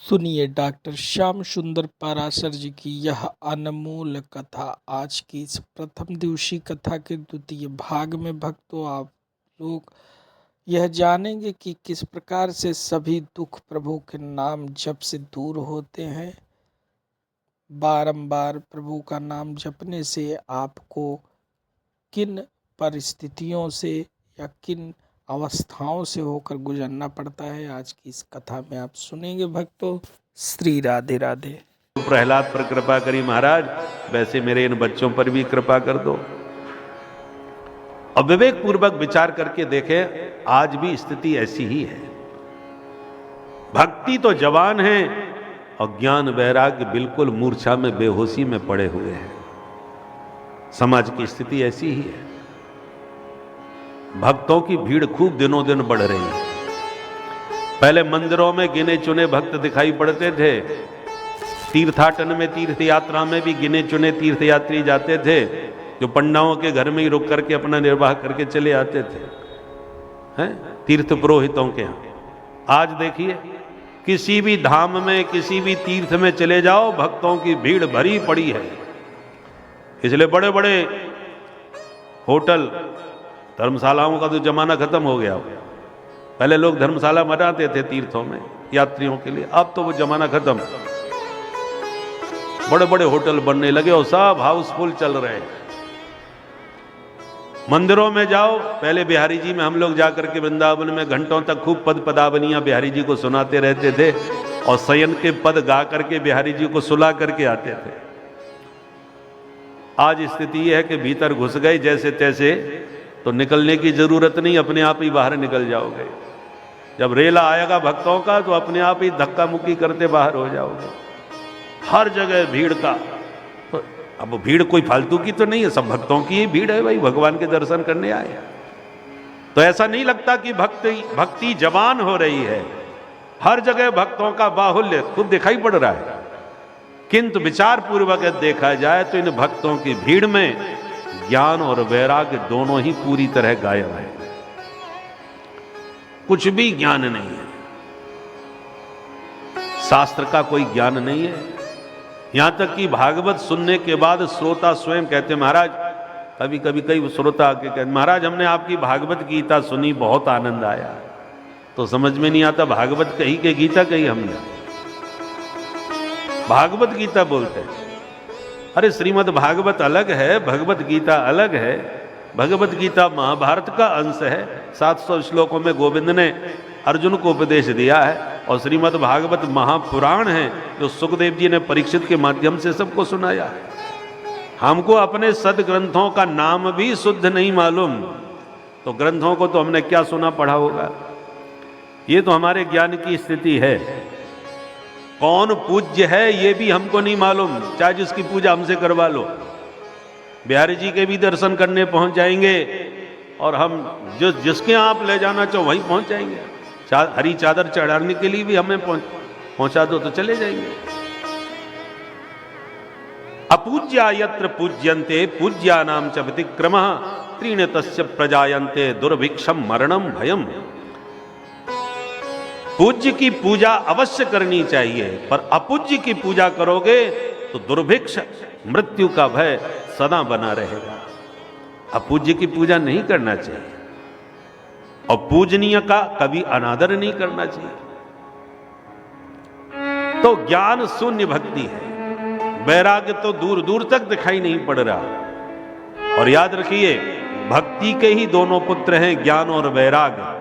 सुनिए डॉक्टर श्याम सुंदर पाराशर जी की यह अनमोल कथा। आज की इस प्रथम दिवसीय कथा के द्वितीय भाग में भक्तों आप लोग यह जानेंगे कि किस प्रकार से सभी दुख प्रभु के नाम जप से दूर होते हैं। बारंबार प्रभु का नाम जपने से आपको किन परिस्थितियों से या किन अवस्थाओं से होकर गुजरना पड़ता है, आज की इस कथा में आप सुनेंगे भक्तों। श्री राधे राधे। प्रहलाद पर कृपा करी महाराज, वैसे मेरे इन बच्चों पर भी कृपा कर दो। और विवेक पूर्वक विचार करके देखें, आज भी स्थिति ऐसी ही है। भक्ति तो जवान है और ज्ञान वैराग्य बिल्कुल मूर्छा में बेहोशी में पड़े हुए हैं। समाज की स्थिति ऐसी ही है। भक्तों की भीड़ खूब दिनों दिन बढ़ रही है। पहले मंदिरों में गिने चुने भक्त दिखाई पड़ते थे। तीर्थाटन में, तीर्थ यात्रा में भी गिने चुने तीर्थयात्री जाते थे, जो पंडाओं के घर में ही रुक करके अपना निर्वाह करके चले आते थे, हैं तीर्थ पुरोहितों के यहाँ। आज देखिए, किसी भी धाम में, किसी भी तीर्थ में चले जाओ, भक्तों की भीड़ भरी पड़ी है। इसलिए बड़े बड़े होटल, धर्मशालाओं का तो जमाना खत्म हो गया। पहले लोग धर्मशाला बनाते थे तीर्थों में यात्रियों के लिए, अब तो वो जमाना खत्म। बड़े बड़े होटल बनने लगे और सब हाउसफुल चल रहे हैं। मंदिरों में जाओ, पहले बिहारी जी में हम लोग जाकर के वृंदावन में घंटों तक खूब पद पदावनियां बिहारी जी को सुनाते रहते थे और शयन के पद गा करके बिहारी जी को सुला करके आते थे। आज स्थिति यह है कि भीतर घुस गए जैसे तैसे, तो निकलने की जरूरत नहीं, अपने आप ही बाहर निकल जाओगे। जब रेला आएगा भक्तों का तो अपने आप ही धक्का मुक्की करते बाहर हो जाओगे। हर जगह भीड़ का, तो अब भीड़ कोई फालतू की तो नहीं है, सब भक्तों की ही भीड़ है भाई, भगवान के दर्शन करने आए। तो ऐसा नहीं लगता कि भक्ति जवान हो रही है। हर जगह भक्तों का बाहुल्य खुद दिखाई पड़ रहा है। किंतु विचार पूर्वक देखा जाए तो इन भक्तों की भीड़ में ज्ञान और वैराग्य दोनों ही पूरी तरह गायब है। कुछ भी ज्ञान नहीं है, शास्त्र का कोई ज्ञान नहीं है। यहां तक कि भागवत सुनने के बाद श्रोता स्वयं कहते, महाराज, कभी कभी कई श्रोता आके कहते, महाराज हमने आपकी भागवत गीता सुनी, बहुत आनंद आया। तो समझ में नहीं आता भागवत कही के गीता कही हमने। भागवत गीता बोलते हैं। अरे श्रीमद् भागवत अलग है, भगवत गीता अलग है। भगवत गीता महाभारत का अंश है। 700 श्लोकों में गोविंद ने अर्जुन को उपदेश दिया है, और श्रीमद् भागवत महापुराण है जो सुखदेव जी ने परीक्षित के माध्यम से सबको सुनाया है। हमको अपने सदग्रंथों का नाम भी शुद्ध नहीं मालूम, तो ग्रंथों को तो हमने क्या सुना पढ़ा होगा। ये तो हमारे ज्ञान की स्थिति है। कौन पूज्य है ये भी हमको नहीं मालूम, चाहे जिसकी पूजा हमसे करवा लो। बिहारी जी के भी दर्शन करने पहुंच जाएंगे, और हम जिसके आप ले जाना चाहो वहीं पहुंच जाएंगे। हरी चादर चढ़ाने के लिए भी हमें पहुंचा दो तो चले जाएंगे। अपूज्या यत्र पूज्यन्ते पूज्यानाम च व्यतिक्रमः त्रीण तस्य प्रजायन्ते दुर्भिक्षम मरणम भयम। पूज्य की पूजा अवश्य करनी चाहिए, पर अपूज्य की पूजा करोगे तो दुर्भिक्ष, मृत्यु का भय सदा बना रहेगा। अपूज्य की पूजा नहीं करना चाहिए, और पूजनीय का कभी अनादर नहीं करना चाहिए। तो ज्ञान शून्य भक्ति है। वैराग्य तो दूर दूर तक दिखाई नहीं पड़ रहा। और याद रखिए, भक्ति के ही दोनों पुत्र हैं, ज्ञान और वैराग्य।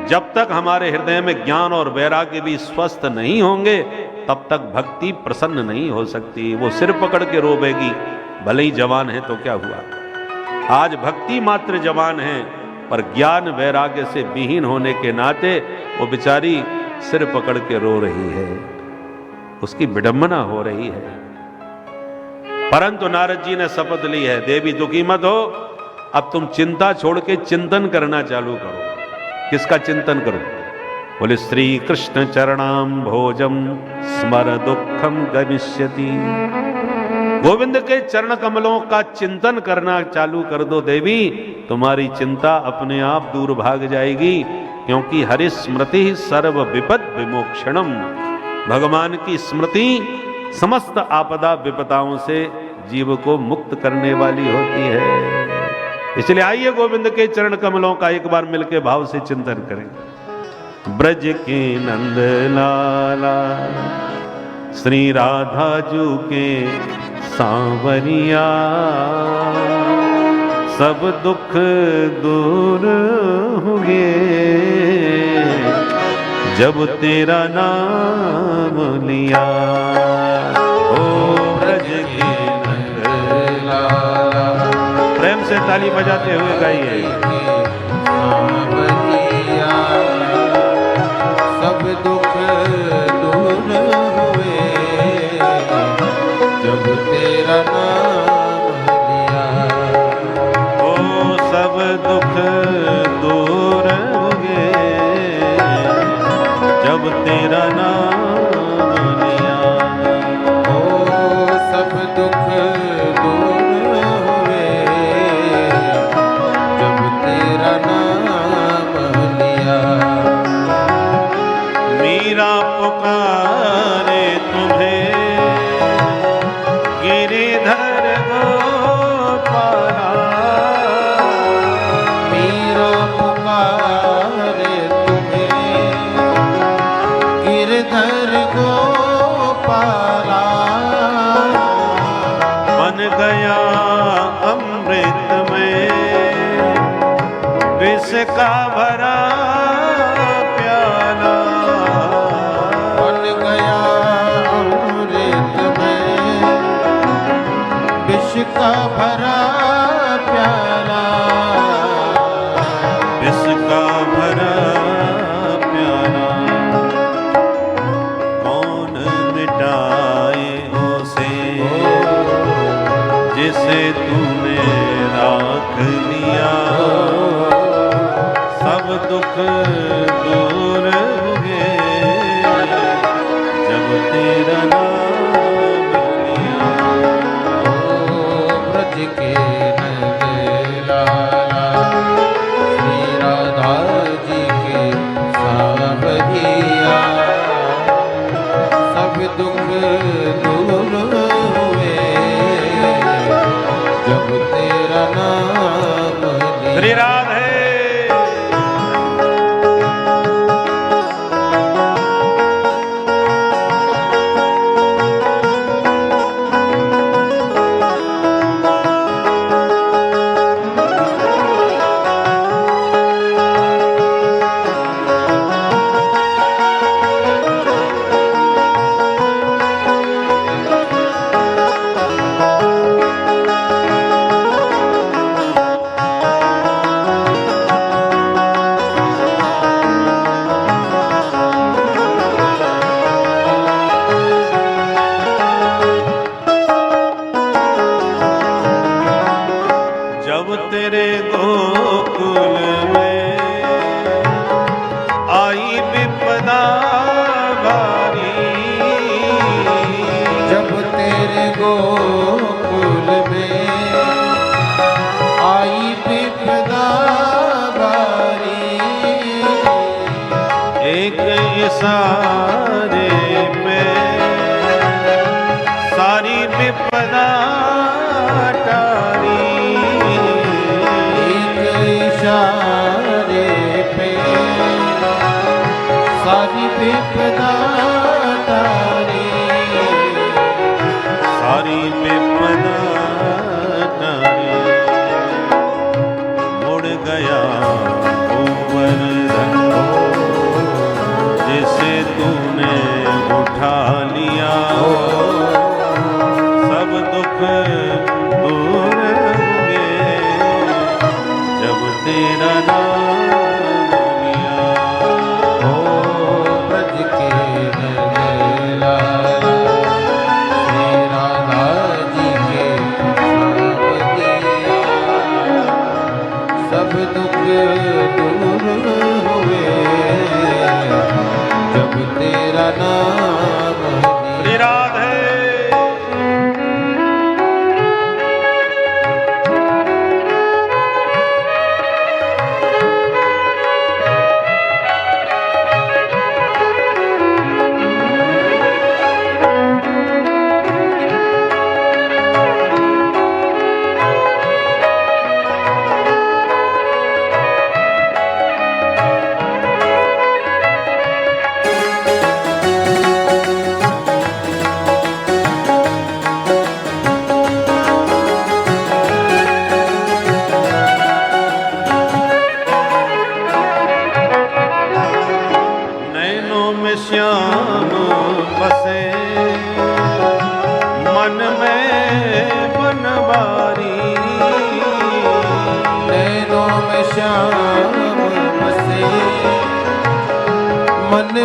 जब तक हमारे हृदय में ज्ञान और वैराग्य भी स्वस्थ नहीं होंगे, तब तक भक्ति प्रसन्न नहीं हो सकती। वो सिर पकड़ के रोवेगी, भले ही जवान है तो क्या हुआ। आज भक्ति मात्र जवान है, पर ज्ञान वैराग्य से विहीन होने के नाते वो बेचारी सिर पकड़ के रो रही है, उसकी विडंबना हो रही है। परंतु नारद जी ने शपथ ली है, देवी दुखी मत हो, अब तुम चिंता छोड़ के चिंतन करना चालू करो। किसका चिंतन करो? बोले श्री कृष्ण चरणाम भोजम स्मर दुखम गमिष्यति। गोविंद के चरण कमलों का चिंतन करना चालू कर दो देवी, तुम्हारी चिंता अपने आप दूर भाग जाएगी। क्योंकि हरि स्मृति सर्व विपद विमोक्षणम, भगवान की स्मृति समस्त आपदा विपदाओं से जीव को मुक्त करने वाली होती है। इसलिए आइए गोविंद के चरण कमलों का एक बार मिलकर भाव से चिंतन करें। ब्रज के नंद लाला श्री राधा जू के सांवरिया, सब दुख दूर हुए जब तेरा नाम लिया। ओ ब्रज के नंद लाला, प्रेम से ताली बजाते हुए गाइए। सब दुख दूर हुए जब तेरा नाम लिया। ओ सब दुख दूर हुए जब तेरा नाम लिया। ओ सब दुख दूर हुए जब तेरा नाम लिया। मीरा पुकारे तुम्हें गिरिधर गोपाला, मीरा पुकारे तुम्हें गिरधर गोपाला। बन गया अमृत में विष का भरा प्याला, बन गया अमृत में विष का भरा प्याला। विष का भरा प्याला कौन मिटाए उसे जिसे तूने राख लिया। सब दुख दूर हुए जब तेरा नाम लिया। ओ ब्रज के नंद लाला श्री राधा जी के सांवरिया, सब दुख दूर हुए जब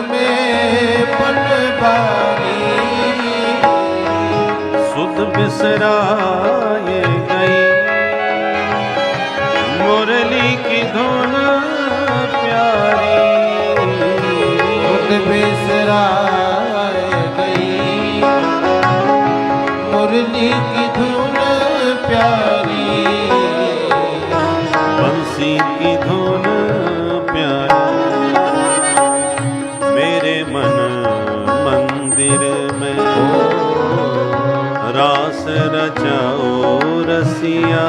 में पटवारी सुध बिसराए गई मुरली की धुन प्यारी सुध बिसराए गई मुरली की धुन प्यारी बंसी की धुन प्यारी मेरे मन मंदिर में रास रचाओ रसिया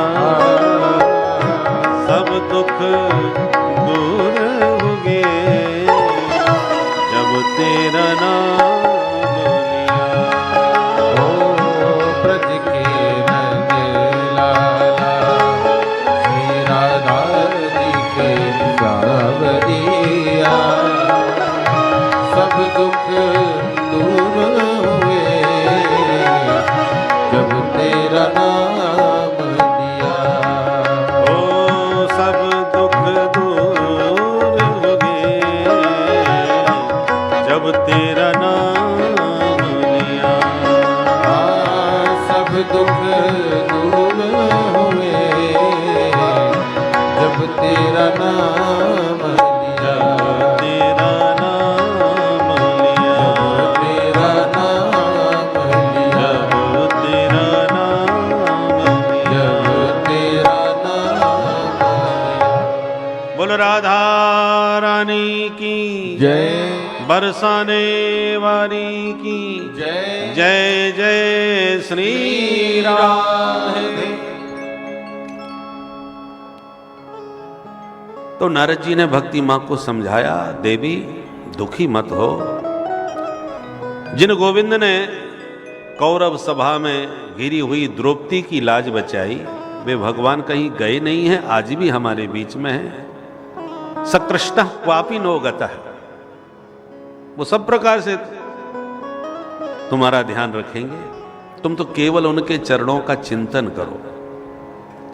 सब दुख दूर हो गए जब तेरा नाम लिया। ब्रज के नंद लाला श्री राधा जी के सावरिया सब दुख दूर हुए जब तेरा नाम लिया। ओ सब दुख दूर हो गए जब तेरा नाम लिया। सब दुख दूर हुए जब तेरा नाम लिया। तेरा नाम लिया तेरा नाम लिया तेरा नाम लिया। तेरा नाम लिया। बोल राधा रानी की जय बरसाने वाली की जय जय जय श्री राधे। तो नारद जी ने भक्ति मां को समझाया, देवी दुखी मत हो। जिन गोविंद ने कौरव सभा में घिरी हुई द्रौपदी की लाज बचाई, वे भगवान कहीं गए नहीं हैं, आज भी हमारे बीच में हैं। सकृष्ण क्वापि नो गतः, वो सब प्रकार से तुम्हारा ध्यान रखेंगे। तुम तो केवल उनके चरणों का चिंतन करो,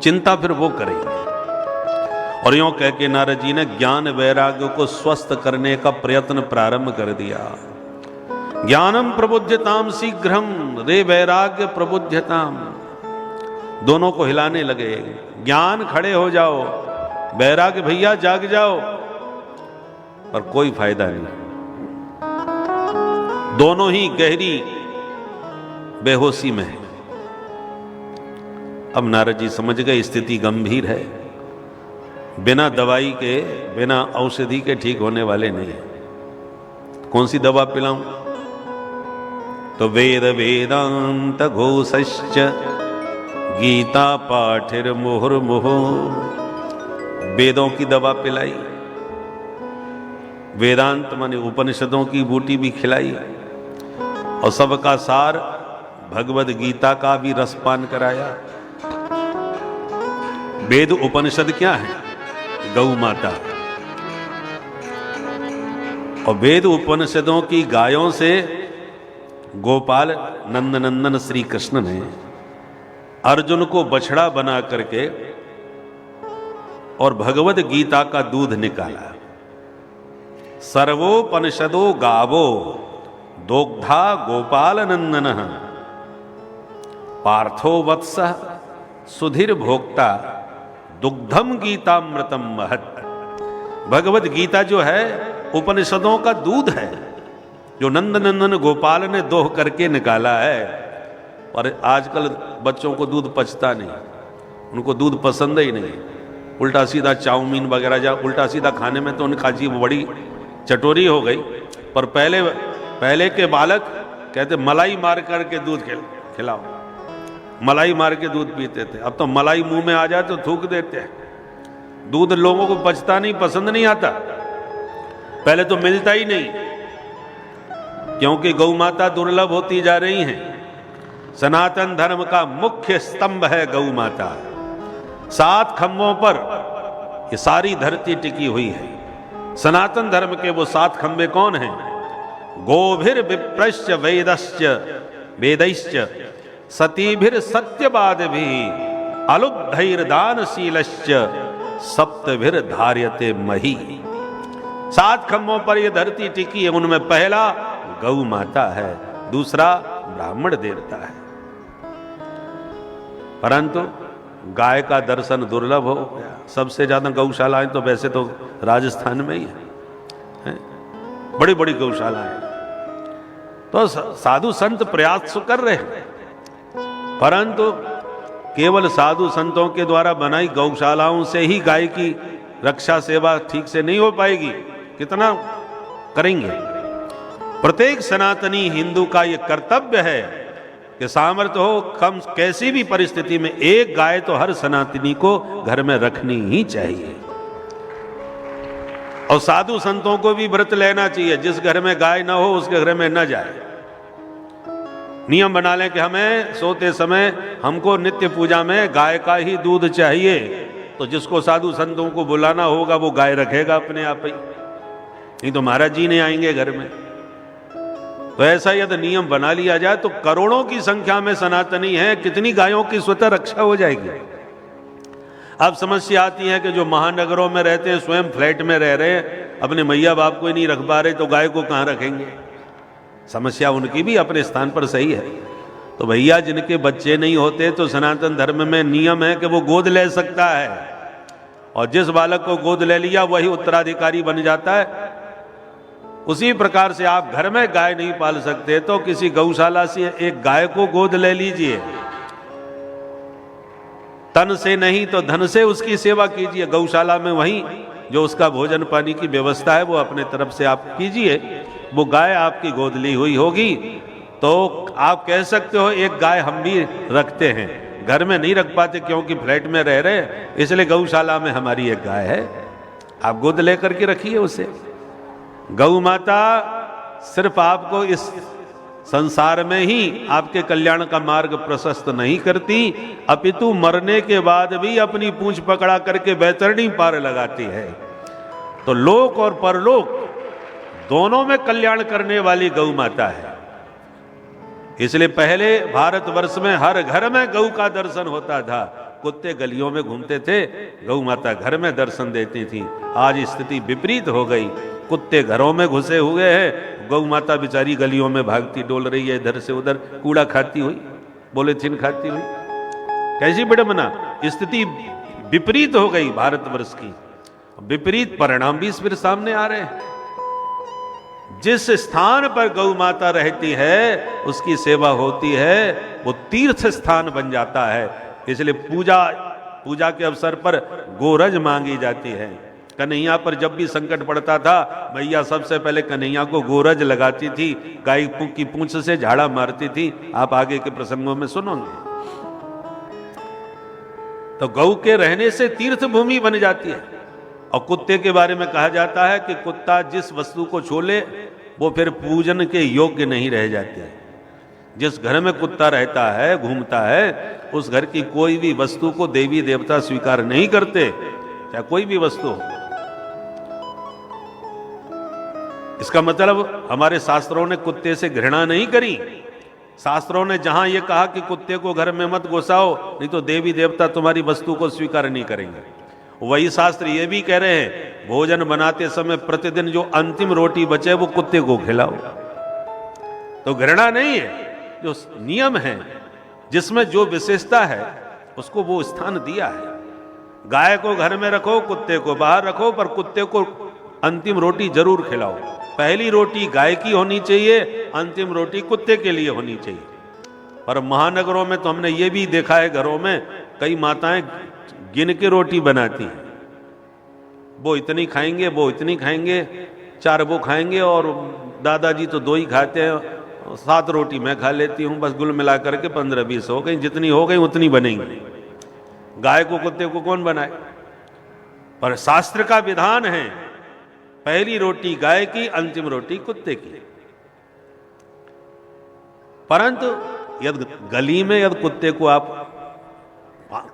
चिंता फिर वो करेंगे। और यूं कह के नारद जी ने ज्ञान वैराग्य को स्वस्थ करने का प्रयत्न प्रारंभ कर दिया। ज्ञानम प्रबुध्यताम शीघ्रम रे वैराग्य प्रबुध्यताम, दोनों को हिलाने लगे। ज्ञान खड़े हो जाओ, वैराग्य भैया जाग जाओ। पर कोई फायदा नहीं, दोनों ही गहरी बेहोशी में है। अब नारद जी समझ गए स्थिति गंभीर है, बिना दवाई के बिना औषधि के ठीक होने वाले नहीं है। कौन सी दवा पिलाऊं? तो वेद वेदांत घोषश्च गीता पाठिर मुहुर्मुहु, वेदों की दवा पिलाई, वेदांत माने उपनिषदों की बूटी भी खिलाई, और सबका सार भगवद गीता का भी रसपान कराया। वेद उपनिषद क्या है? गौ माता। और वेद उपनिषदों की गायों से गोपाल नंदनंदन श्री कृष्ण ने अर्जुन को बछड़ा बना करके और भगवद गीता का दूध निकाला। सर्वोपनिषदो गावो दोग्धा गोपाल नंदन पार्थो वत्स सुधीर भोक्ता दुग्धम गीतामृतम महत। भगवद गीता जो है उपनिषदों का दूध है, जो नंदनंदन गोपाल ने दोह करके निकाला है। और आजकल बच्चों को दूध पचता नहीं, उनको दूध पसंद ही नहीं। उल्टा सीधा चाउमीन वगैरह जा उल्टा सीधा खाने में तो उनका जीव बड़ी चटोरी हो गई। पर पहले के बालक कहते मलाई मार करके दूध खिलाओ, मलाई मार के दूध पीते थे। अब तो मलाई मुंह में आ जाए तो थूक देते हैं। दूध लोगों को पचता नहीं, पसंद नहीं आता। पहले तो मिलता ही नहीं, क्योंकि गौ माता दुर्लभ होती जा रही हैं। सनातन धर्म का मुख्य स्तंभ है गौ माता। 7 खंभों पर ये सारी धरती टिकी हुई है। सनातन धर्म के वो 7 खंभे कौन हैं? गोभिर विप्रश्च वेदश्च वेदैश्च सतीभिर सत्यवाद भी अलुब्धैर दानशीलश्च सप्तभिर धार्यते मही। 7 खंभों पर यह धरती टिकी है, उनमें पहला गौ माता है, दूसरा ब्राह्मण देवता है। परंतु गाय का दर्शन दुर्लभ हो गया। सबसे ज्यादा गौशालाएं तो वैसे तो राजस्थान में ही है, बड़ी बड़ी गौशालाएं। तो साधु संत प्रयास तो कर रहे हैं, परंतु केवल साधु संतों के द्वारा बनाई गौशालाओं से ही गाय की रक्षा सेवा ठीक से नहीं हो पाएगी। कितना करेंगे? प्रत्येक सनातनी हिंदू का यह कर्तव्य है कि सामर्थ्य हो कम कैसी भी परिस्थिति में एक गाय तो हर सनातनी को घर में रखनी ही चाहिए। और साधु संतों को भी व्रत लेना चाहिए, जिस घर में गाय ना हो उसके घर में न जाए। नियम बना लें कि हमें सोते समय हमको नित्य पूजा में गाय का ही दूध चाहिए, तो जिसको साधु संतों को बुलाना होगा वो गाय रखेगा अपने आप ही, नहीं तो महाराज जी नहीं आएंगे घर में। तो ऐसा यदि नियम बना लिया जाए तो करोड़ों की संख्या में सनातनी है, कितनी गायों की स्वतः रक्षा हो जाएगी। अब समस्या आती है कि जो महानगरों में रहते हैं, स्वयं फ्लैट में रह रहे हैं, अपने मैया बाप को ही नहीं रख पा रहे, तो गाय को कहां रखेंगे? समस्या उनकी भी अपने स्थान पर सही है। तो भैया जिनके बच्चे नहीं होते तो सनातन धर्म में नियम है कि वो गोद ले सकता है, और जिस बालक को गोद ले लिया वही उत्तराधिकारी बन जाता है। उसी प्रकार से आप घर में गाय नहीं पाल सकते तो किसी गौशाला से एक गाय को गोद ले लीजिए, तन से नहीं तो धन से उसकी सेवा कीजिए। गौशाला में वहीं जो उसका भोजन पानी की व्यवस्था है वो अपने तरफ से आप कीजिए, वो गाय आपकी गोद ली हुई होगी। तो आप कह सकते हो एक गाय हम भी रखते हैं, घर में नहीं रख पाते क्योंकि फ्लैट में रह रहे, इसलिए गौशाला में हमारी एक गाय है, आप गोद लेकर के रखिए उसे। गौ माता सिर्फ आपको इस संसार में ही आपके कल्याण का मार्ग प्रशस्त नहीं करती, अपितु मरने के बाद भी अपनी पूंछ पकड़ा करके बैतरणी पार लगाती है। तो लोक और परलोक दोनों में कल्याण करने वाली गौ माता है। इसलिए पहले भारतवर्ष में हर घर में गौ का दर्शन होता था। कुत्ते गलियों में घूमते थे, गौ माता घर में दर्शन देती थी। आज स्थिति विपरीत हो गई, कुत्ते घरों में घुसे हुए हैं, गौ माता बेचारी गलियों में भागती डोल रही है, इधर से उधर कूड़ा खाती हुई, पॉलीथीन खाती हुई। कैसी विडंबना, स्थिति विपरीत हो गई भारतवर्ष की। विपरीत परिणाम भी फिर सामने आ रहे हैं। जिस स्थान पर गौ माता रहती है उसकी सेवा होती है, वो तीर्थ स्थान बन जाता है। इसलिए पूजा के अवसर पर गोरज मांगी जाती है। कन्हैया पर जब भी संकट पड़ता था, मैया सबसे पहले कन्हैया को गोरज लगाती थी, गाय की पूंछ से झाड़ा मारती थी। आप आगे के प्रसंगों में सुनोगे। तो गौ के रहने से तीर्थ भूमि बन जाती है। और कुत्ते के बारे में कहा जाता है कि कुत्ता जिस वस्तु को छोले वो फिर पूजन के योग्य नहीं रह जाते। जिस घर में कुत्ता रहता है, घूमता है, उस घर की कोई भी वस्तु को देवी देवता स्वीकार नहीं करते, चाहे कोई भी वस्तु हो। इसका मतलब हमारे शास्त्रों ने कुत्ते से घृणा नहीं करी। शास्त्रों ने जहां यह कहा कि कुत्ते को घर में मत घुसाओ, नहीं तो देवी देवता तुम्हारी वस्तु को स्वीकार नहीं करेंगे, वही शास्त्र ये भी कह रहे हैं भोजन बनाते समय प्रतिदिन जो अंतिम रोटी बचे वो कुत्ते को खिलाओ। तो घृणा नहीं है, जो नियम है, जिसमें जो विशेषता है उसको वो स्थान दिया है। गाय को घर में रखो, कुत्ते को बाहर रखो, पर कुत्ते को अंतिम रोटी जरूर खिलाओ। पहली रोटी गाय की होनी चाहिए, अंतिम रोटी कुत्ते के लिए होनी चाहिए। पर महानगरों में तो हमने ये भी देखा है, घरों में कई माताएं गिन के रोटी बनाती हैं। वो इतनी खाएंगे, वो इतनी खाएंगे, 4 वो खाएंगे, और दादाजी तो 2 ही खाते हैं, 7 रोटी मैं खा लेती हूँ, बस गुल मिला करके 15-20 हो गई, जितनी हो गई उतनी बनेंगी। गाय को कुत्ते को कौन बनाए? पर शास्त्र का विधान है पहली रोटी गाय की, अंतिम रोटी कुत्ते की। परंतु यदि गली में यदि कुत्ते को आप,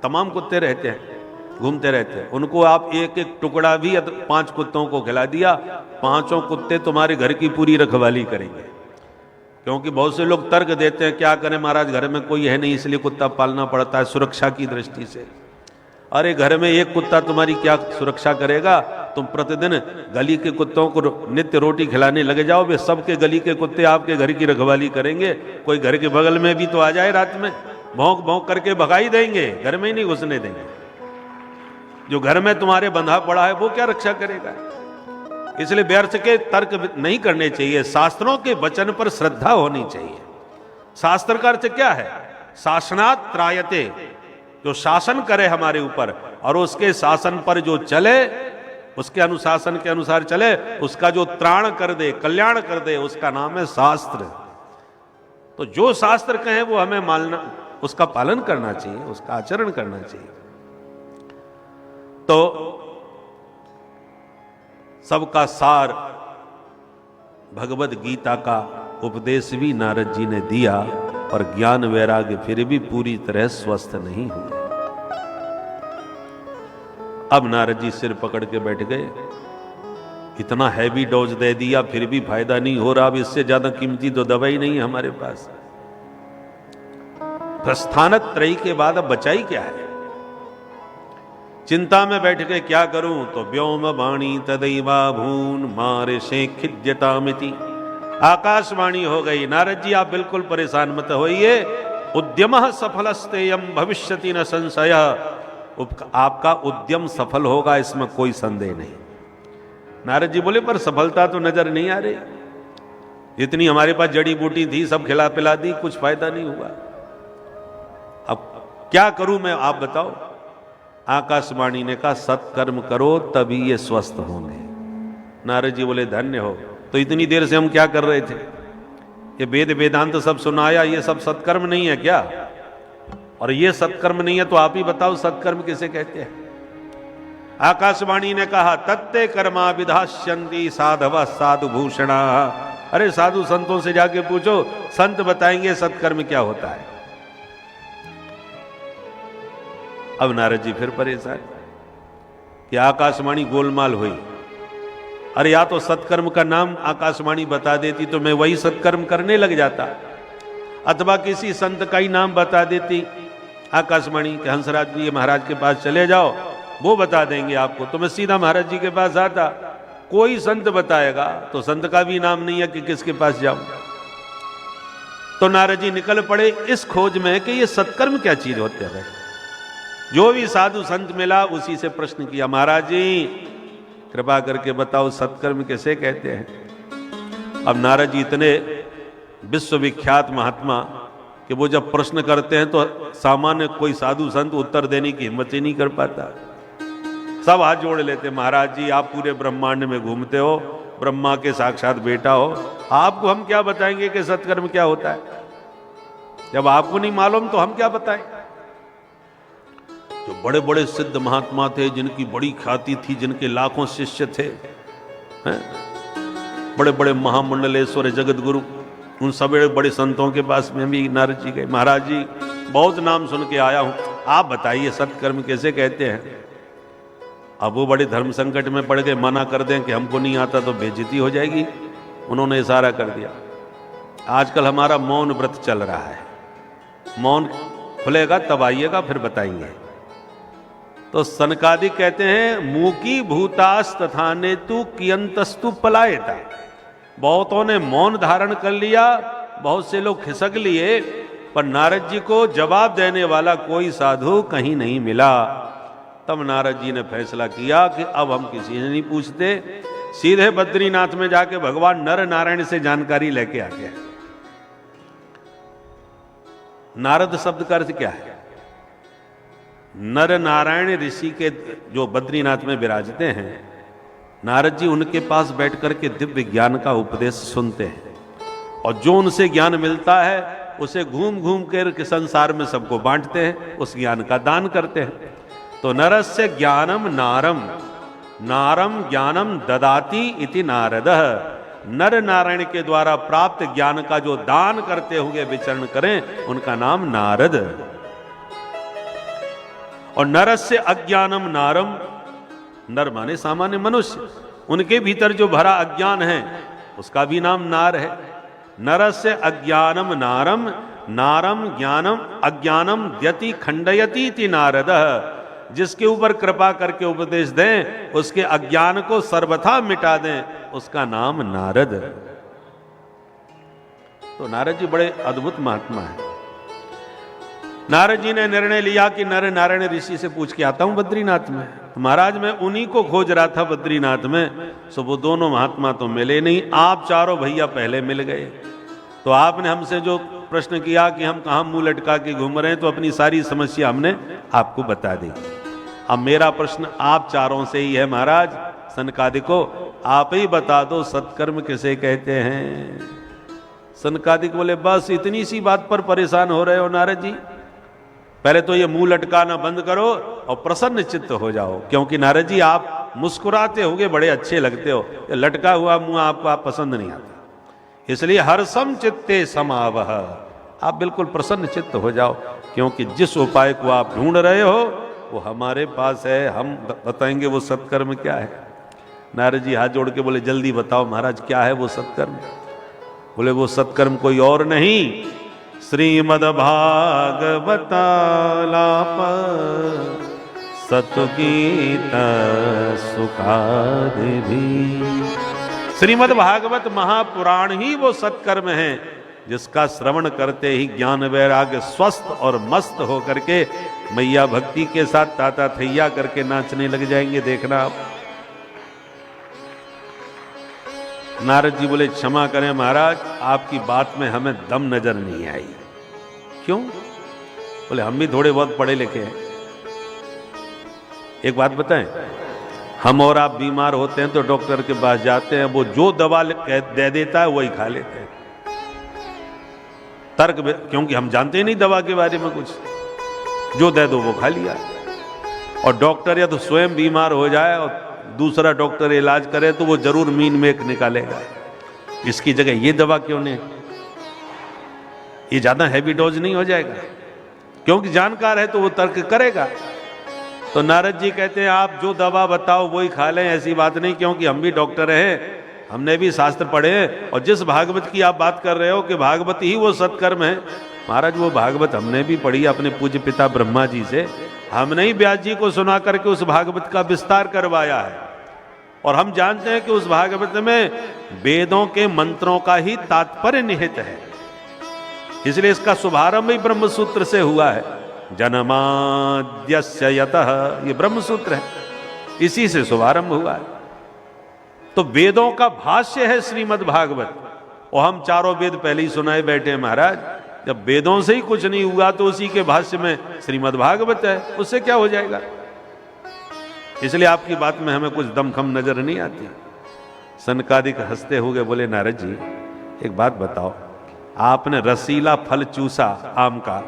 तमाम कुत्ते रहते हैं, घूमते रहते हैं, उनको आप एक एक टुकड़ा भी 5 कुत्तों को खिला दिया, 5 कुत्ते तुम्हारे घर की पूरी रखवाली करेंगे। क्योंकि बहुत से लोग तर्क देते हैं, क्या करें महाराज घर में कोई है नहीं इसलिए कुत्ता पालना पड़ता है सुरक्षा की दृष्टि से। अरे घर में एक कुत्ता तुम्हारी क्या सुरक्षा करेगा? तुम प्रतिदिन गली के कुत्तों को नित्य रोटी खिलाने लगे जाओ, वे सबके गली के कुत्ते आपके घर की रखवाली करेंगे। कोई घर के बगल में भी तो आ जाए रात में, भौंक भौंक करके भगाई देंगे, घर में ही नहीं घुसने देंगे। जो घर में तुम्हारे बंधा पड़ा है वो क्या रक्षा करेगा? इसलिए व्यर्थ के तर्क नहीं करने चाहिए, शास्त्रों के वचन पर श्रद्धा होनी चाहिए। शास्त्र का अर्थ क्या है? शासनात् त्रायते, जो शासन करे हमारे ऊपर और उसके शासन पर जो चले, उसके अनुशासन के अनुसार चले, उसका जो त्राण कर दे, कल्याण कर दे, उसका नाम है शास्त्र। तो जो शास्त्र कहे वो हमें मानना, उसका पालन करना चाहिए, उसका आचरण करना चाहिए। तो सबका सार भगवद गीता का उपदेश भी नारद जी ने दिया और ज्ञान वैराग्य फिर भी पूरी तरह स्वस्थ नहीं हुए। अब नारद जी सिर पकड़ के बैठ गए। इतना हैवी डोज दे दिया फिर भी फायदा नहीं हो रहा। अब इससे ज्यादा कीमती तो दवाई नहीं है हमारे पास। प्रस्थानत्रयी के बाद अब बचाई क्या है? चिंता में बैठ के क्या करूं? तो व्योम वाणी तदैवा भून मारे से खिद्यतामिति, आकाशवाणी हो गई। नारद जी आप बिल्कुल परेशान मत होइए, उद्यमः सफलस्तेयम भविष्यति न संशय, आपका उद्यम सफल होगा, इसमें कोई संदेह नहीं। नारद जी बोले पर सफलता तो नजर नहीं आ रही, जितनी हमारे पास जड़ी बूटी थी सब खिला पिला दी, कुछ फायदा नहीं हुआ। अब क्या करूं मैं, आप बताओ। आकाशवाणी ने कहा सत्कर्म करो तभी ये स्वस्थ होंगे। नारद जी बोले धन्य हो, तो इतनी देर से हम क्या कर रहे थे? ये वेद वेदांत सब सुनाया, ये सब सत्कर्म नहीं है क्या? और ये सत्कर्म नहीं है तो आप ही बताओ सत्कर्म किसे कहते हैं? आकाशवाणी ने कहा तत्ते कर्मा विधास्यन्ति साधव साधु भूषणा, अरे साधु संतों से जाके पूछो, संत बताएंगे सत्कर्म क्या होता है। अब नारद जी फिर परेशान कि आकाशवाणी गोलमाल हुई। अरे या तो सत्कर्म का नाम आकाशवाणी बता देती तो मैं वही सत्कर्म करने लग जाता, अथवा किसी संत का ही नाम बता देती आकाशवाणी के, हंसराज जी महाराज के पास चले जाओ वो बता देंगे आपको, तो मैं सीधा महाराज जी के पास आता। कोई संत बताएगा तो संत का भी नाम नहीं है कि किसके पास जाऊं। तो नारद जी निकल पड़े इस खोज में कि ये सत्कर्म क्या चीज होते हैं। जो भी साधु संत मिला उसी से प्रश्न किया, महाराज जी कृपा करके बताओ सत्कर्म किसे कहते हैं। अब नारद जी इतने विश्वविख्यात महात्मा कि वो जब प्रश्न करते हैं तो सामान्य कोई साधु संत उत्तर देने की हिम्मत ही नहीं कर पाता। सब हाथ जोड़ लेते, महाराज जी आप पूरे ब्रह्मांड में घूमते हो, ब्रह्मा के साक्षात बेटा हो, आपको हम क्या बताएंगे कि सत्कर्म क्या होता है? जब आपको नहीं मालूम तो हम क्या बताएं। जो बड़े बड़े सिद्ध महात्मा थे, जिनकी बड़ी ख्याति थी, जिनके लाखों शिष्य थे, हैं? बड़े बड़े महामंडलेश्वर जगत गुरु, उन सब बड़े संतों के पास में भी नारद जी गए। महाराज जी बहुत नाम सुन के आया हूं, आप बताइए सत्कर्म कैसे कहते हैं। अब वो बड़े धर्म संकट में पड़ गए, मना कर दें कि हमको नहीं आता तो बेइज्जती हो जाएगी। उन्होंने इशारा कर दिया, आजकल हमारा मौन व्रत चल रहा है, मौन खुलेगा तब आइएगा फिर बताएंगे। तो सनकादिक कहते हैं मूकी भूतास तथा ने तू कियंतस्तु पलायता, बहुतों ने मौन धारण कर लिया, बहुत से लोग खिसक लिए, पर नारद जी को जवाब देने वाला कोई साधु कहीं नहीं मिला। तब नारद जी ने फैसला किया कि अब हम किसी से नहीं पूछते, सीधे बद्रीनाथ में जाके भगवान नर नारायण से जानकारी लेके आ गया। नारद शब्द का अर्थ क्या है? नर नारायण ऋषि के जो बद्रीनाथ में विराजते हैं, नारद जी उनके पास बैठ करके दिव्य ज्ञान का उपदेश सुनते हैं और जो उनसे ज्ञान मिलता है उसे घूम घूम कर के संसार में सबको बांटते हैं, उस ज्ञान का दान करते हैं। तो नरस्य ज्ञानम नारम, नारम ज्ञानम ददाति इति नारदः, नर नारायण के द्वारा प्राप्त ज्ञान का जो दान करते हुए विचरण करें उनका नाम नारद। और नरस्य अज्ञानम नारम, नर माने सामान्य मनुष्य, उनके भीतर जो भरा अज्ञान है उसका भी नाम नार है। नरस्य अज्ञानम नारम, नारम ज्ञानम अज्ञानम द्यति खंडयति इति नारदः, जिसके ऊपर कृपा करके उपदेश दें, उसके अज्ञान को सर्वथा मिटा दें, उसका नाम नारद। तो नारद जी बड़े अद्भुत महात्मा है। नारद जी ने निर्णय लिया कि नर नारायण ऋषि से पूछ के आता हूं बद्रीनाथ में। तो महाराज मैं उन्हीं को खोज रहा था बद्रीनाथ में, सो वो दोनों महात्मा तो मिले नहीं, आप चारों भैया पहले मिल गए। तो आपने हमसे जो प्रश्न किया कि हम कहाँ मुंह लटका के घूम रहे हैं, तो अपनी सारी समस्या हमने आपको बता दी। अब मेरा प्रश्न आप चारों से ही है महाराज, सनकादिको आप ही बता दो सत्कर्म किसे कहते हैं। सनकादिक बोले बस इतनी सी बात पर परेशान हो रहे हो नारद जी, पहले तो ये मुंह लटकाना बंद करो और प्रसन्न चित्त हो जाओ, क्योंकि नारद जी आप मुस्कुराते होगे बड़े अच्छे लगते हो, ये लटका हुआ मुंह आपको आप पसंद नहीं आता, इसलिए हर सम चित्ते समावह, आप बिल्कुल प्रसन्न चित्त हो जाओ, क्योंकि जिस उपाय को आप ढूंढ रहे हो वो हमारे पास है, हम बताएंगे वो सत्कर्म क्या है। नारद जी हाथ जोड़ के बोले जल्दी बताओ महाराज क्या है वो सत्कर्म। बोले वो सत्कर्म कोई और नहीं, श्रीमद् भागवतालाप सतगीत सुखादि भी। श्रीमद् भागवत महापुराण ही वो सत्कर्म है जिसका श्रवण करते ही ज्ञान वैराग्य स्वस्थ और मस्त होकर के मैया भक्ति के साथ ताता थैया करके नाचने लग जाएंगे, देखना आप। नारद जी बोले क्षमा करें महाराज, आपकी बात में हमें दम नजर नहीं आई। क्यों? बोले हम भी थोड़े बहुत पढ़े लिखे हैं। एक बात बताएं, हम और आप बीमार होते हैं तो डॉक्टर के पास जाते हैं, वो जो दवा दे देता है वही खा लेते हैं, तर्क, क्योंकि हम जानते ही नहीं दवा के बारे में कुछ, जो दे दो वो खा लिया। और डॉक्टर या तो स्वयं बीमार हो जाए और दूसरा डॉक्टर इलाज करे तो वो जरूर मीन मेक निकालेगा, इसकी जगह ये दवा क्यों नहीं, ये ज्यादा हैवी डोज नहीं हो जाएगा, क्योंकि जानकार है तो वो तर्क करेगा। तो नारद जी कहते हैं आप जो दवा बताओ वही खा लें, ऐसी बात नहीं, क्योंकि हम भी डॉक्टर हैं, हमने भी शास्त्र पढ़े हैं, और जिस भागवत की आप बात कर रहे हो कि भागवत ही वो सत्कर्म है, महाराज वो भागवत हमने भी पढ़ी अपने पूज्य पिता ब्रह्मा जी से, हमने ही व्यास जी को सुना करके उस भागवत का विस्तार करवाया है। और हम जानते हैं कि उस भागवत में वेदों के मंत्रों का ही तात्पर्य निहित है, इसलिए इसका शुभारंभ ही ब्रह्म सूत्र से हुआ है। जन्माद्यस्य यतः, ये ब्रह्म सूत्र है, इसी से शुभारंभ हुआ है। तो वेदों का भाष्य है श्रीमद् भागवत, और हम चारों वेद पहले ही सुनाए बैठे हैं महाराज। जब वेदों से ही कुछ नहीं हुआ तो उसी के भाष्य में श्रीमद् भागवत है, उससे क्या हो जाएगा। इसलिए आपकी बात में हमें कुछ दमखम नजर नहीं आती। सनकादिक हंसते हुए बोले नारद जी एक बात बताओ, आपने रसीला फल चूसा आम का,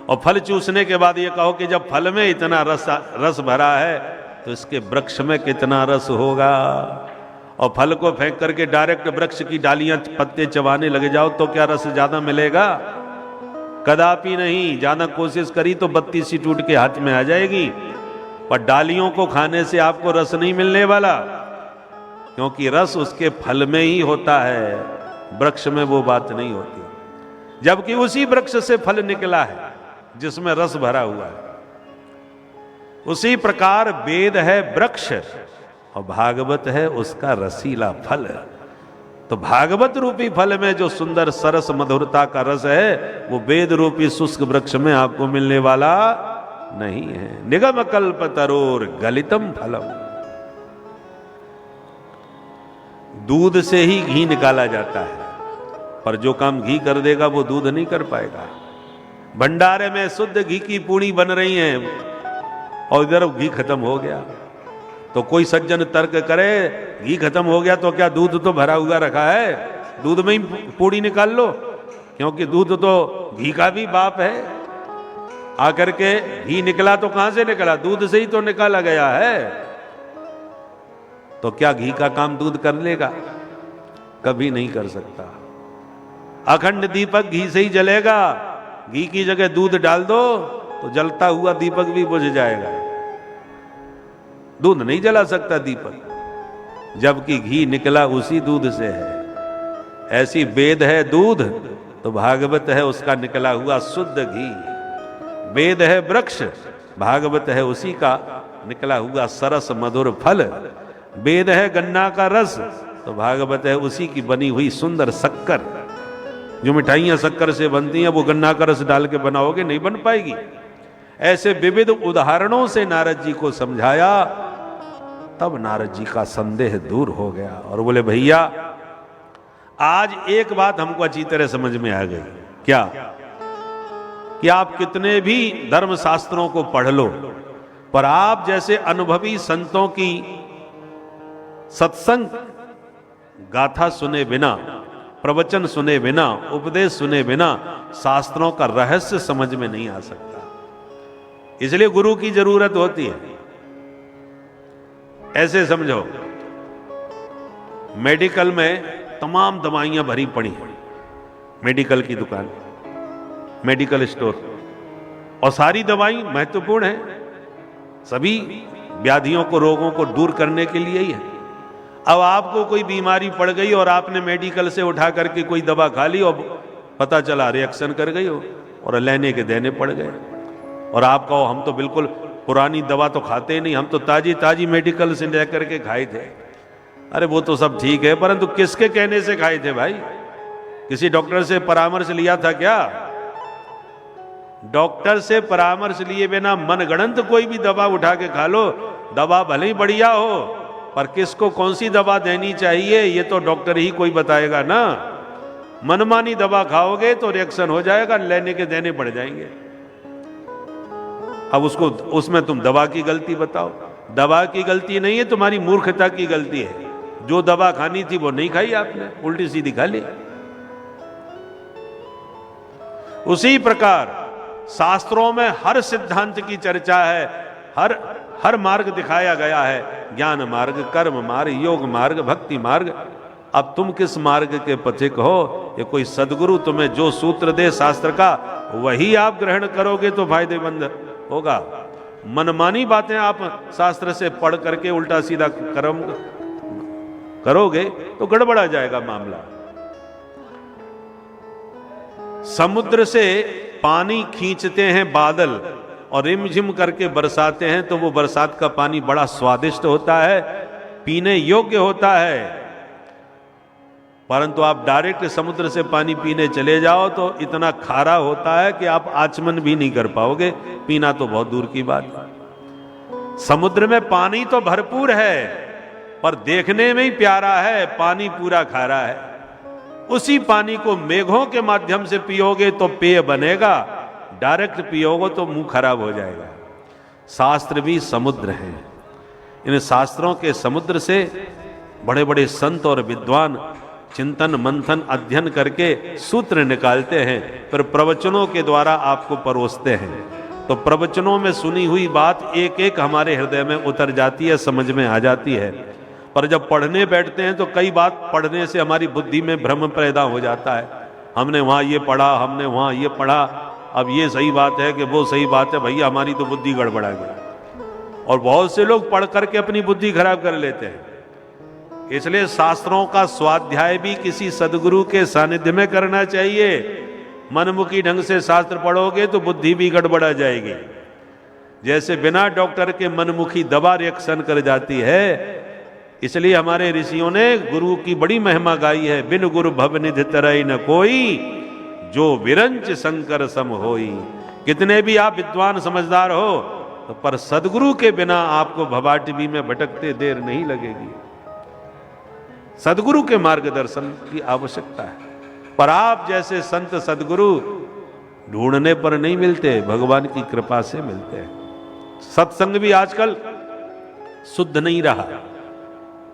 और फल चूसने के बाद ये कहो कि जब फल में इतना रस भरा है तो इसके वृक्ष में कितना रस होगा। और फल को फेंक करके डायरेक्ट वृक्ष की डालियां पत्ते चबाने लगे जाओ तो क्या रस ज्यादा मिलेगा? कदापि नहीं। ज्यादा कोशिश करी तो बत्ती सी टूट के हाथ में आ जाएगी, पर डालियों को खाने से आपको रस नहीं मिलने वाला, क्योंकि रस उसके फल में ही होता है, वृक्ष में वो बात नहीं होती। जबकि उसी वृक्ष से फल निकला है जिसमें रस भरा हुआ है। उसी प्रकार वेद है वृक्ष और भागवत है उसका रसीला फल। तो भागवत रूपी फल में जो सुंदर सरस मधुरता का रस है वो वेद रूपी शुष्क वृक्ष में आपको मिलने वाला नहीं है। निगम कल्प तरोर गलितम फलम। दूध से ही घी निकाला जाता है, पर जो काम घी कर देगा वो दूध नहीं कर पाएगा। भंडारे में शुद्ध घी की पूड़ी बन रही है और इधर घी खत्म हो गया, तो कोई सज्जन तर्क करे घी खत्म हो गया तो क्या दूध तो भरा हुआ रखा है, दूध में ही पूड़ी निकाल लो, क्योंकि दूध तो घी का भी बाप है। आकर के घी निकला तो कहां से निकला? दूध से ही तो निकाला गया है। तो क्या घी का काम दूध कर लेगा? कभी नहीं कर सकता। अखंड दीपक घी से ही जलेगा, घी की जगह दूध डाल दो तो जलता हुआ दीपक भी बुझ जाएगा। दूध नहीं जला सकता दीपक, जबकि घी निकला उसी दूध से है। ऐसी वेद है दूध तो भागवत है उसका निकला हुआ शुद्ध घी। वेद है वृक्ष भागवत है उसी का निकला हुआ सरस मधुर फल, वेद है गन्ना का रस, तो भागवत है उसी की बनी हुई सुंदर शक्कर। जो मिठाइयां शक्कर से बनती हैं वो गन्ना का रस डाल के बनाओगे नहीं बन पाएगी। ऐसे विविध उदाहरणों से नारद जी को समझाया, तब नारद जी का संदेह दूर हो गया और बोले भैया आज एक बात हमको अच्छी तरह समझ में आ गई। क्या? कि आप कितने भी धर्म शास्त्रों को पढ़ लो, पर आप जैसे अनुभवी संतों की सत्संग गाथा सुने बिना, प्रवचन सुने बिना, उपदेश सुने बिना शास्त्रों का रहस्य समझ में नहीं आ सकता। इसलिए गुरु की जरूरत होती है। ऐसे समझो, मेडिकल में तमाम दवाइयां भरी पड़ी हैं, मेडिकल की दुकान, मेडिकल स्टोर, और सारी दवाई महत्वपूर्ण है, सभी व्याधियों को, रोगों को दूर करने के लिए ही है। अब आपको कोई बीमारी पड़ गई और आपने मेडिकल से उठा करके कोई दवा खा ली और पता चला रिएक्शन कर गई हो और लेने के देने पड़ गए, और आप कहो हम तो बिल्कुल पुरानी दवा तो खाते ही नहीं, हम तो ताजी ताजी मेडिकल से लेकर के खाए थे। अरे वो तो सब ठीक है, परंतु किसके कहने से खाए थे भाई? किसी डॉक्टर से परामर्श लिया था क्या? डॉक्टर से परामर्श लिए बिना मनगढ़ंत कोई भी दवा उठा के खा लो, दवा भले ही बढ़िया हो, पर किसको कौन सी दवा देनी चाहिए ये तो डॉक्टर ही कोई बताएगा ना। मनमानी दवा खाओगे तो रिएक्शन हो जाएगा, लेने के देने पड़ जाएंगे। अब उसमें तुम दवा की गलती बताओ। दवा की गलती नहीं है, तुम्हारी मूर्खता की गलती है। जो दवा खानी थी वो नहीं खाई आपने, उल्टी सीधी खा ली। उसी प्रकार शास्त्रों में हर सिद्धांत की चर्चा है, हर मार्ग दिखाया गया है, ज्ञान मार्ग, कर्म मार्ग, योग मार्ग, भक्ति मार्ग। अब तुम किस मार्ग के पथिक हो? ये कोई सदगुरु तुम्हें जो सूत्र दे शास्त्र का वही आप ग्रहण करोगे तो फायदेमंद होगा। मनमानी बातें आप शास्त्र से पढ़ करके उल्टा सीधा कर्म करोगे तो गड़बड़ा जाएगा मामला। समुद्र से पानी खींचते हैं बादल और रिमझिम करके बरसाते हैं, तो वो बरसात का पानी बड़ा स्वादिष्ट होता है, पीने योग्य होता है। परंतु आप डायरेक्ट समुद्र से पानी पीने चले जाओ तो इतना खारा होता है कि आप आचमन भी नहीं कर पाओगे, पीना तो बहुत दूर की बात है। समुद्र में पानी तो भरपूर है, पर देखने में ही प्यारा है, पानी पूरा खारा है। उसी पानी को मेघों के माध्यम से पियोगे तो पेय बनेगा, डायरेक्ट पियोगे तो मुंह खराब हो जाएगा। शास्त्र भी समुद्र हैं। इन शास्त्रों के समुद्र से बड़े बड़े संत और विद्वान चिंतन मंथन अध्ययन करके सूत्र निकालते हैं, फिर प्रवचनों के द्वारा आपको परोसते हैं। तो प्रवचनों में सुनी हुई बात एक एक हमारे हृदय में उतर जाती है, समझ में आ जाती है। पर जब पढ़ने बैठते हैं तो कई बात पढ़ने से हमारी बुद्धि में भ्रम पैदा हो जाता है। हमने वहाँ ये पढ़ा, हमने वहाँ ये पढ़ा, अब ये सही बात है कि वो सही बात है, भैया हमारी तो बुद्धि गड़बड़ा गई। और बहुत से लोग पढ़ करके अपनी बुद्धि खराब कर लेते हैं। इसलिए शास्त्रों का स्वाध्याय भी किसी सदगुरु के सानिध्य में करना चाहिए। मनमुखी ढंग से शास्त्र पढ़ोगे तो बुद्धि भी गड़बड़ा जाएगी। जैसे बिना डॉक्टर के मनमुखी दवा रिएक्शन कर जाती है, इसलिए हमारे ऋषियों ने गुरु की बड़ी महिमा गाई है। बिन गुरु भव निधि तरई न कोई, जो विरंच शंकर सम होई। कितने भी आप विद्वान समझदार हो, तो पर सदगुरु के बिना आपको भवाटवी में भटकते देर नहीं लगेगी। सदगुरु के मार्गदर्शन की आवश्यकता है। पर आप जैसे संत सदगुरु ढूंढने पर नहीं मिलते, भगवान की कृपा से मिलते हैं। सत्संग भी आजकल शुद्ध नहीं रहा।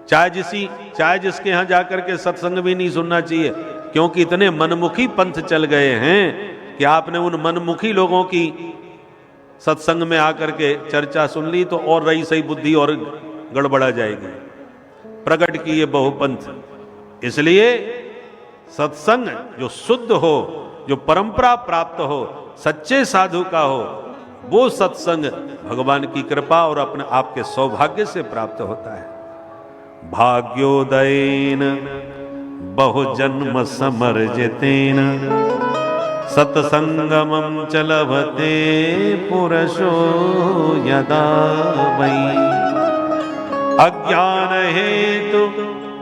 चाहे जिसके यहां जाकर के सत्संग भी नहीं सुनना चाहिए, क्योंकि इतने मनमुखी पंथ चल गए हैं कि आपने उन मनमुखी लोगों की सत्संग में आकर के चर्चा सुन ली तो और रही सही बुद्धि और गड़बड़ा जाएगी। प्रकट किए बहुपंथ। इसलिए सत्संग जो शुद्ध हो, जो परंपरा प्राप्त हो, सच्चे साधु का हो, वो सत्संग भगवान की कृपा और अपने आपके सौभाग्य से प्राप्त होता है। भाग्योदयेन बहु जन्म समर्जितेन सत्संगमं च लभते पुरुषो यदा वै अज्ञान हेतु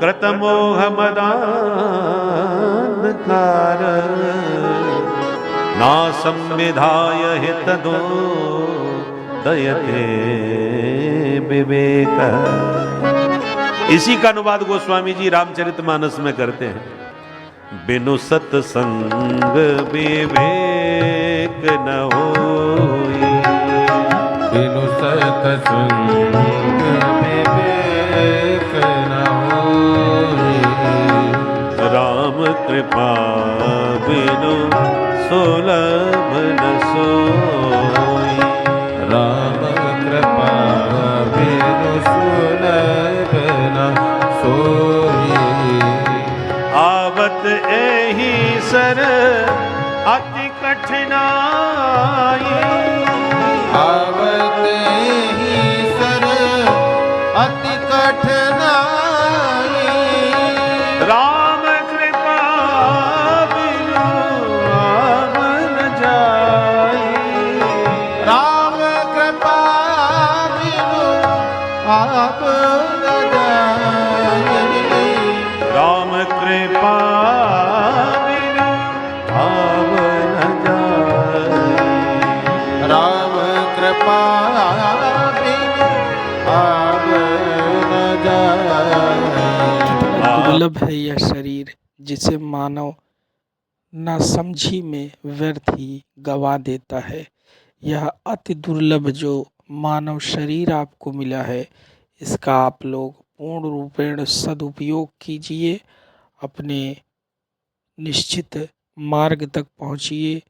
कृतमोह मदान्धकार ना संविधाय हितदो दयते विवेक। इसी का अनुवाद गोस्वामी जी रामचरितमानस में करते हैं। बिनु सत्संग विवेक न होई, बिनु सत्संग विवेक न होई, राम कृपा बिनु सुलभ न सोई, राम कृपा बिनु सुलभ न सोई, आवत एहि सर अति कठिनाई, आवत ही सर अति कठिनाई, राम कृपा बिनु आव न जाई, राम कृपा बिनु आप न जाई, राम कृपा बिनु आव न जाई, राम कृपा बिनु आप न जाई। दुर्लभ है यह शरीर जिसे मानव ना समझी में व्यर्थ ही गवा देता है। यह अति दुर्लभ जो मानव शरीर आपको मिला है, इसका आप लोग पूर्ण रूपेण सदुपयोग कीजिए, अपने निश्चित मार्ग तक पहुँचिए,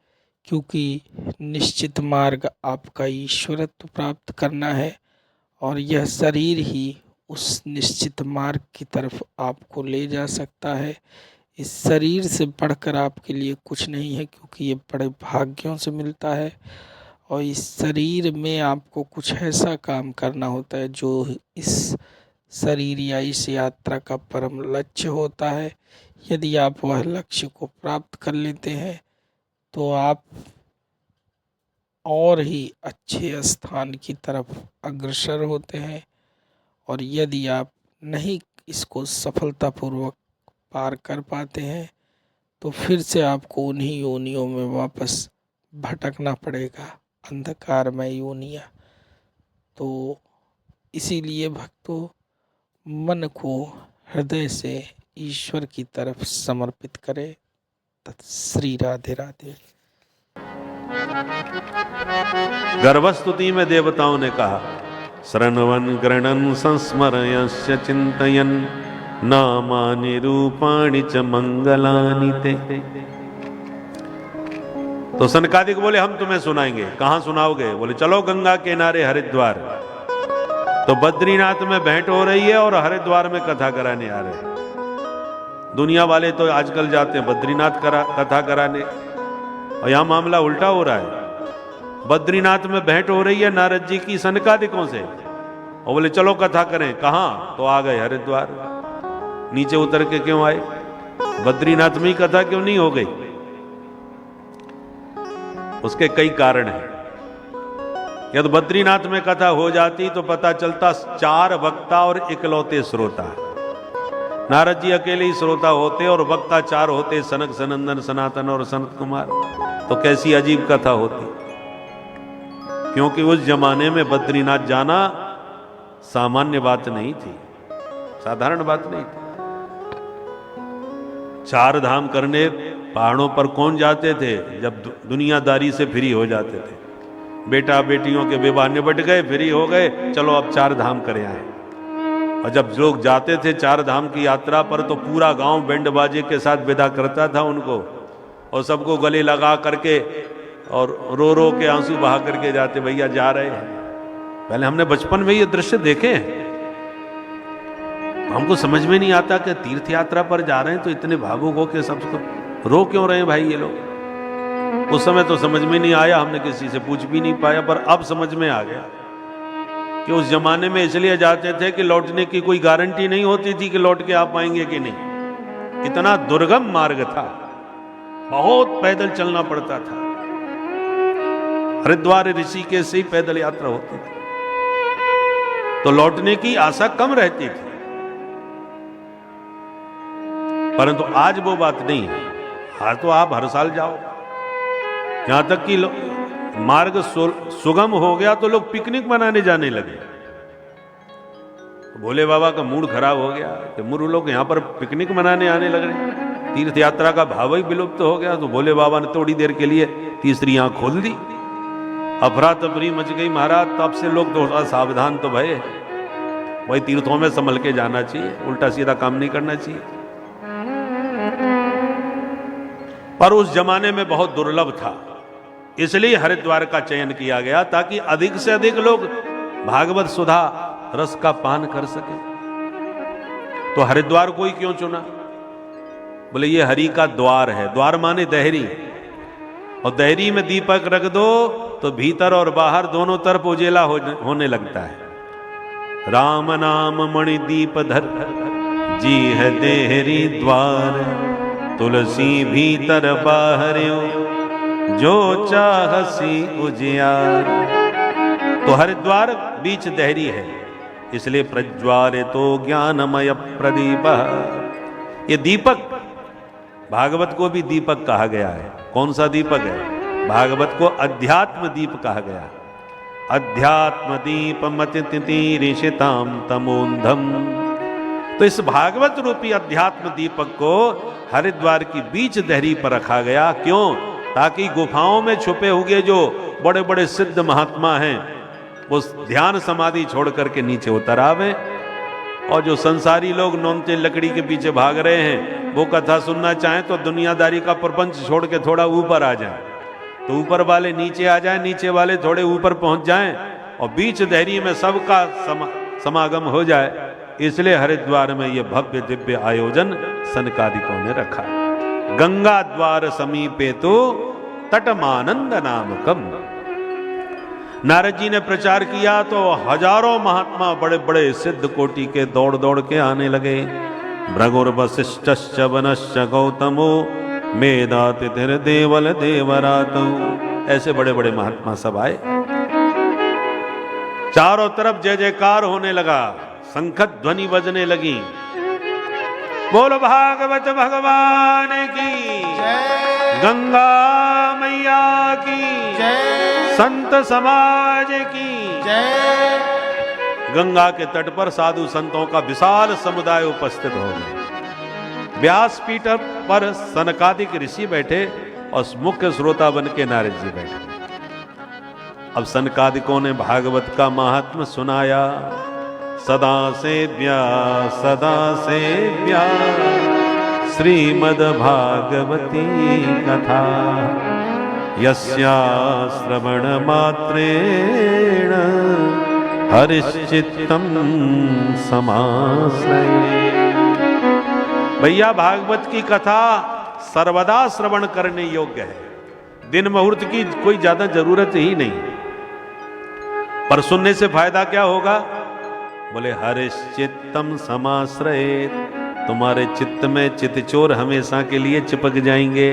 क्योंकि निश्चित मार्ग आपका ईश्वरत्व प्राप्त करना है और यह शरीर ही उस निश्चित मार्ग की तरफ आपको ले जा सकता है। इस शरीर से बढ़कर आपके लिए कुछ नहीं है, क्योंकि ये बड़े भाग्यों से मिलता है और इस शरीर में आपको कुछ ऐसा काम करना होता है जो इस शरीर या इस यात्रा का परम लक्ष्य होता है। यदि आप वह लक्ष्य को प्राप्त कर लेते हैं तो आप और ही अच्छे स्थान की तरफ अग्रसर होते हैं, और यदि आप नहीं इसको सफलतापूर्वक पार कर पाते हैं तो फिर से आपको उन्हीं योनियों में वापस भटकना पड़ेगा, अंधकारमय योनियाँ। तो इसीलिए भक्तों, मन को हृदय से ईश्वर की तरफ समर्पित करें। श्री राधे राधे। गर्भस्तुति में देवताओं ने कहा, शरणवन गृणन संस्मरयस्य चिंतयन नामानि रूपाणि च मंगलानि ते। तो सनकादिक बोले, हम तुम्हें सुनाएंगे। कहां सुनाओगे? बोले चलो गंगा किनारे हरिद्वार। तो बद्रीनाथ में भेंट हो रही है और हरिद्वार में कथा कराने आ रहे हैं। दुनिया वाले तो आजकल जाते हैं बद्रीनाथ कथा कराने, और यहां मामला उल्टा हो रहा है। बद्रीनाथ में भेंट हो रही है नारद जी की सनकादिकों से, और बोले चलो कथा करें। कहां? तो आ गए हरिद्वार। नीचे उतर के क्यों आए? बद्रीनाथ में ही कथा क्यों नहीं हो गई? उसके कई कारण हैं। यदि बद्रीनाथ में कथा हो जाती तो पता चलता 4 वक्ता और इकलौते श्रोता। नारद जी अकेले ही श्रोता होते और वक्ता 4 होते, सनक, सनंदन, सनातन और सनत कुमार। तो कैसी अजीब कथा होती। क्योंकि उस जमाने में बद्रीनाथ जाना सामान्य बात नहीं थी, साधारण बात नहीं थी। 4 धाम करने पहाड़ों पर कौन जाते थे? जब दुनियादारी से फ्री हो जाते थे। बेटा बेटियों के विवाह निपट गए, फ्री हो गए, चलो अब 4 धाम करे आए। और जब लोग जाते थे 4 धाम की यात्रा पर तो पूरा गांव बैंड बाजे के साथ विदा करता था उनको, और सबको गले लगा करके और रो रो के आंसू बहा करके जाते, भैया जा रहे हैं। पहले हमने बचपन में ये दृश्य देखे हैं। हमको समझ में नहीं आता कि तीर्थ यात्रा पर जा रहे हैं तो इतने भावुक हो के सबको रो क्यों रहे हैं भाई ये लोग। उस समय तो समझ में नहीं आया, हमने किसी से पूछ भी नहीं पाया, पर अब समझ में आ गया कि उस जमाने में इसलिए जाते थे कि लौटने की कोई गारंटी नहीं होती थी कि लौट के आप पाएंगे कि नहीं। इतना दुर्गम मार्ग था। बहुत पैदल चलना पड़ता था। हरिद्वार ऋषिकेश से ही पैदल यात्रा होती थी, तो लौटने की आशा कम रहती थी। परंतु आज वो बात नहीं है। आज तो आप हर साल जाओ, यहां तक कि मार्ग सुगम हो गया तो लोग पिकनिक मनाने जाने लगे। भोले बाबा का मूड खराब हो गया कि मूर्ख लोग यहां पर पिकनिक मनाने आने लग रहे, तीर्थ यात्रा का भाव ही विलुप्त हो गया। तो भोले बाबा ने थोड़ी देर के लिए तीसरी आंख खोल दी, अफरा तफरी मच गई महाराज। तब से लोग थोड़ा सावधान तो भय, वही तीर्थों में संभल के जाना चाहिए, उल्टा सीधा काम नहीं करना चाहिए। पर उस जमाने में बहुत दुर्लभ था, इसलिए हरिद्वार का चयन किया गया ताकि अधिक से अधिक लोग भागवत सुधा रस का पान कर सके। तो हरिद्वार को ही क्यों चुना? बोले ये हरि का द्वार है। द्वार माने दहरी, और दहरी में दीपक रख दो तो भीतर और बाहर दोनों तरफ उजेला होने लगता है। राम नाम मणि दीप धर जी है देहरी द्वार, तुलसी भीतर बाहर जो चाहसी उजियार। तो हरिद्वार बीच दहरी है, इसलिए प्रज्वाले तो ज्ञानमय प्रदीप। ये दीपक, भागवत को भी दीपक कहा गया है। कौन सा दीपक है? भागवत को अध्यात्म दीप कहा गया। अध्यात्म दीप मतितिरीशिताम तमोंधम। तो इस भागवत रूपी अध्यात्म दीपक को हरिद्वार की बीच दहरी पर रखा गया। क्यों? ताकि गुफाओं में छुपे हुए जो बड़े बड़े सिद्ध महात्मा हैं वो ध्यान समाधि छोड़ करके नीचे उतर आवे, और जो संसारी लोग नौनते लकड़ी के पीछे भाग रहे हैं वो कथा सुनना चाहें तो दुनियादारी का प्रपंच छोड़ के थोड़ा ऊपर आ जाएं। तो ऊपर वाले नीचे आ जाएं, नीचे वाले थोड़े ऊपर पहुंच जाएं, और बीच दहरी में सबका समागम हो जाए। इसलिए हरिद्वार में ये भव्य दिव्य आयोजन सनकादिकों ने रखा। गंगा द्वार समीपे तो तटमानंद नामकम। नारद जी ने प्रचार किया तो हजारों महात्मा बड़े बड़े सिद्ध कोटि के दौड़ दौड़ के आने लगे। भृगुर वशिष्ठश्च वनश्च गौतमो मेधातिथिर देवल देवरातो। ऐसे बड़े बड़े महात्मा सब आए। चारों तरफ जय जयकार होने लगा, शंखत ध्वनि बजने लगी। बोल भागवत भगवान की जय, गंगा मैया की जय, संत समाज की जय। गंगा के तट पर साधु संतों का विशाल समुदाय उपस्थित हो गया। व्यासपीठ पर सनकादिक ऋषि बैठे और मुख्य श्रोता बन के नारद जी बैठे। अब सनकादिकों ने भागवत का महात्म सुनाया। सदा सेव्या श्रीमद् भागवती कथा, यस्या श्रवण मात्रेण हरिश्चित्तम समाश्रये। भैया भागवत की कथा सर्वदा श्रवण करने योग्य है। दिन मुहूर्त की कोई ज्यादा जरूरत ही नहीं, पर सुनने से फायदा क्या होगा? बोले हरिश्चित्तम समाश्रये। तुम्हारे चित्त में चितचोर हमेशा के लिए चिपक जाएंगे,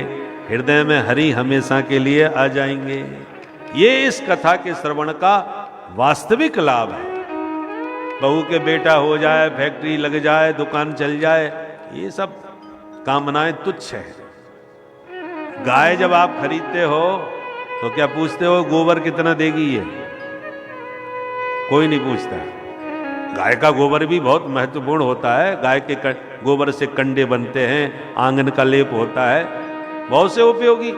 हृदय में हरि हमेशा के लिए आ जाएंगे। ये इस कथा के श्रवण का वास्तविक लाभ है। बहू के बेटा हो जाए, फैक्ट्री लग जाए, दुकान चल जाए, ये सब कामनाएं तुच्छ है। गाय जब आप खरीदते हो तो क्या पूछते हो गोबर कितना देगी ये? कोई नहीं पूछता। गाय का गोबर भी बहुत महत्वपूर्ण होता है। गाय के गोबर से कंडे बनते हैं, आंगन का लेप होता है, बहुत से उपयोगी।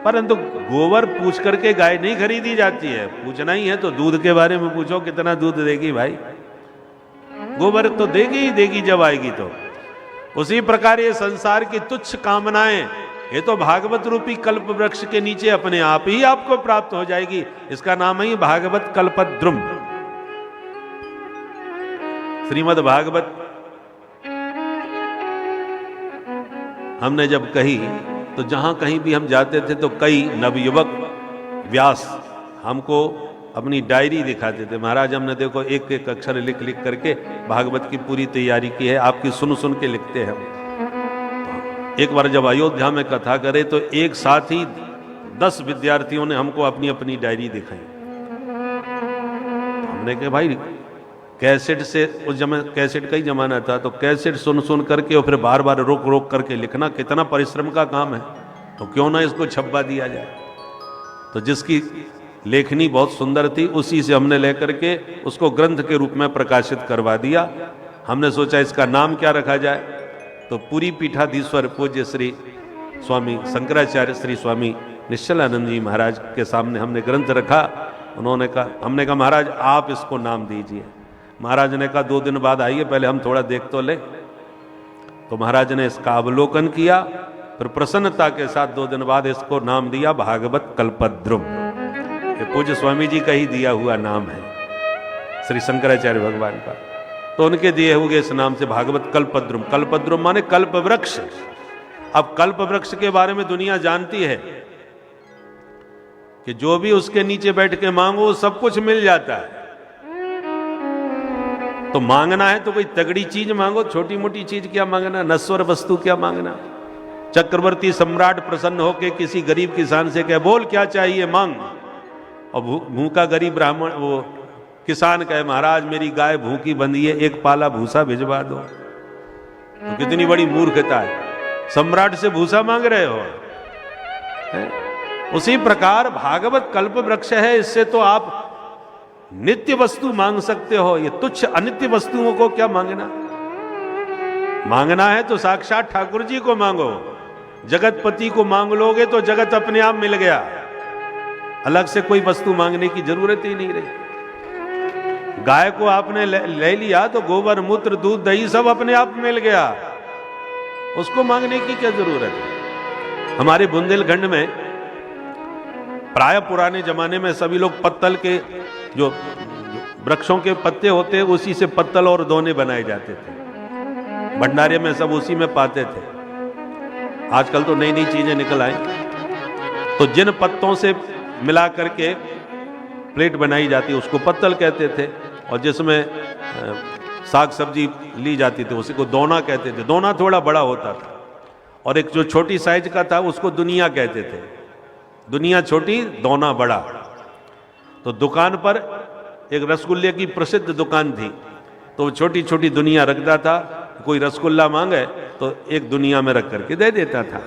परंतु गोबर पूछ करके गाय नहीं खरीदी जाती है। पूछना ही है तो दूध के बारे में पूछो, कितना दूध देगी भाई? गोबर तो देगी ही देगी जब आएगी तो। उसी प्रकार ये संसार की तुच्छ कामनाएं, ये तो भागवत रूपी कल्प वृक्ष के नीचे अपने आप ही आपको प्राप्त हो जाएगी। इसका नाम ही भागवत कल्पद्रुम। श्रीमद् भागवत हमने जब कही तो जहां कहीं भी हम जाते थे तो कई नवयुवक व्यास हमको अपनी डायरी दिखाते थे। महाराज हमने देखो एक एक अक्षर लिख लिख करके भागवत की पूरी तैयारी की है, आपकी सुन सुन के लिखते हैं। एक बार जब अयोध्या में कथा करे तो एक साथ ही 10 विद्यार्थियों ने हमको अपनी अपनी डायरी दिखाई। हमने कहा भाई कैसेट से, उस जमाने कैसेट का ही जमाना था, तो कैसेट सुन सुन करके और फिर बार बार रोक रोक करके लिखना कितना परिश्रम का काम है, तो क्यों ना इसको छपवा दिया जाए। तो जिसकी लेखनी बहुत सुंदर थी उसी से हमने लेकर के उसको ग्रंथ के रूप में प्रकाशित करवा दिया। हमने सोचा इसका नाम क्या रखा जाए, तो पूरी पीठाधीश्वर पूज्य श्री स्वामी शंकराचार्य श्री स्वामी निश्चलानंद जी महाराज के सामने हमने ग्रंथ रखा। उन्होंने कहा, हमने कहा महाराज आप इसको नाम दीजिए। महाराज ने कहा 2 दिन बाद आइए, पहले हम थोड़ा देख तो ले। तो महाराज ने इसका अवलोकन किया, फिर प्रसन्नता के साथ 2 दिन बाद इसको नाम दिया भागवत कल्पद्रुम। ये पूज्य स्वामी जी का ही दिया हुआ नाम है, श्री शंकराचार्य भगवान का। तो उनके दिए हुए इस नाम से भागवत कल्पद्रुम। कल्पद्रुम माने कल्प वृक्ष। अब कल्प वृक्ष के बारे में दुनिया जानती है कि जो भी उसके नीचे बैठ के मांगो सब कुछ मिल जाता है। तो मांगना है तो कोई तगड़ी चीज मांगो, छोटी मोटी चीज क्या मांगना, नश्वर वस्तु क्या मांगना। चक्रवर्ती सम्राट प्रसन्न होकर किसी गरीब किसान से कहे बोल क्या चाहिए मांग, और भूखा गरीब ब्राह्मण वो किसान कहे महाराज मेरी गाय भूखी बंधी है, 1 पाला भूसा भिजवा दो। तो कितनी बड़ी मूर्खता है, सम्राट से भूसा मांग रहे हो। उसी प्रकार भागवत कल्प वृक्ष है, इससे तो आप नित्य वस्तु मांग सकते हो। ये तुच्छ अनित्य वस्तुओं को क्या मांगना। मांगना है तो साक्षात ठाकुर जी को मांगो। जगतपति को मांग लोगे तो जगत अपने आप मिल गया, अलग से कोई वस्तु मांगने की जरूरत ही नहीं रही। गाय को आपने ले लिया तो गोबर मूत्र दूध दही सब अपने आप मिल गया, उसको मांगने की क्या जरूरत है। हमारे बुंदेलखंड में प्राय पुराने जमाने में सभी लोग पत्तल के जो वृक्षों के पत्ते होते हैं उसी से पत्तल और दोने बनाए जाते थे। भंडारे में सब उसी में पाते थे। आजकल तो नई नई चीजें निकल आई। तो जिन पत्तों से मिला करके प्लेट बनाई जाती उसको पत्तल कहते थे, और जिसमें साग सब्जी ली जाती थी उसी को दोना कहते थे। दोना थोड़ा बड़ा होता था, और एक जो छोटी साइज का था उसको दुनिया कहते थे। दुनिया छोटी दोना बड़ा। तो दुकान पर एक रसगुल्ले की प्रसिद्ध दुकान थी, तो छोटी छोटी दुनिया रखता था। कोई रसगुल्ला मांगे तो एक दुनिया में रख करके दे देता था।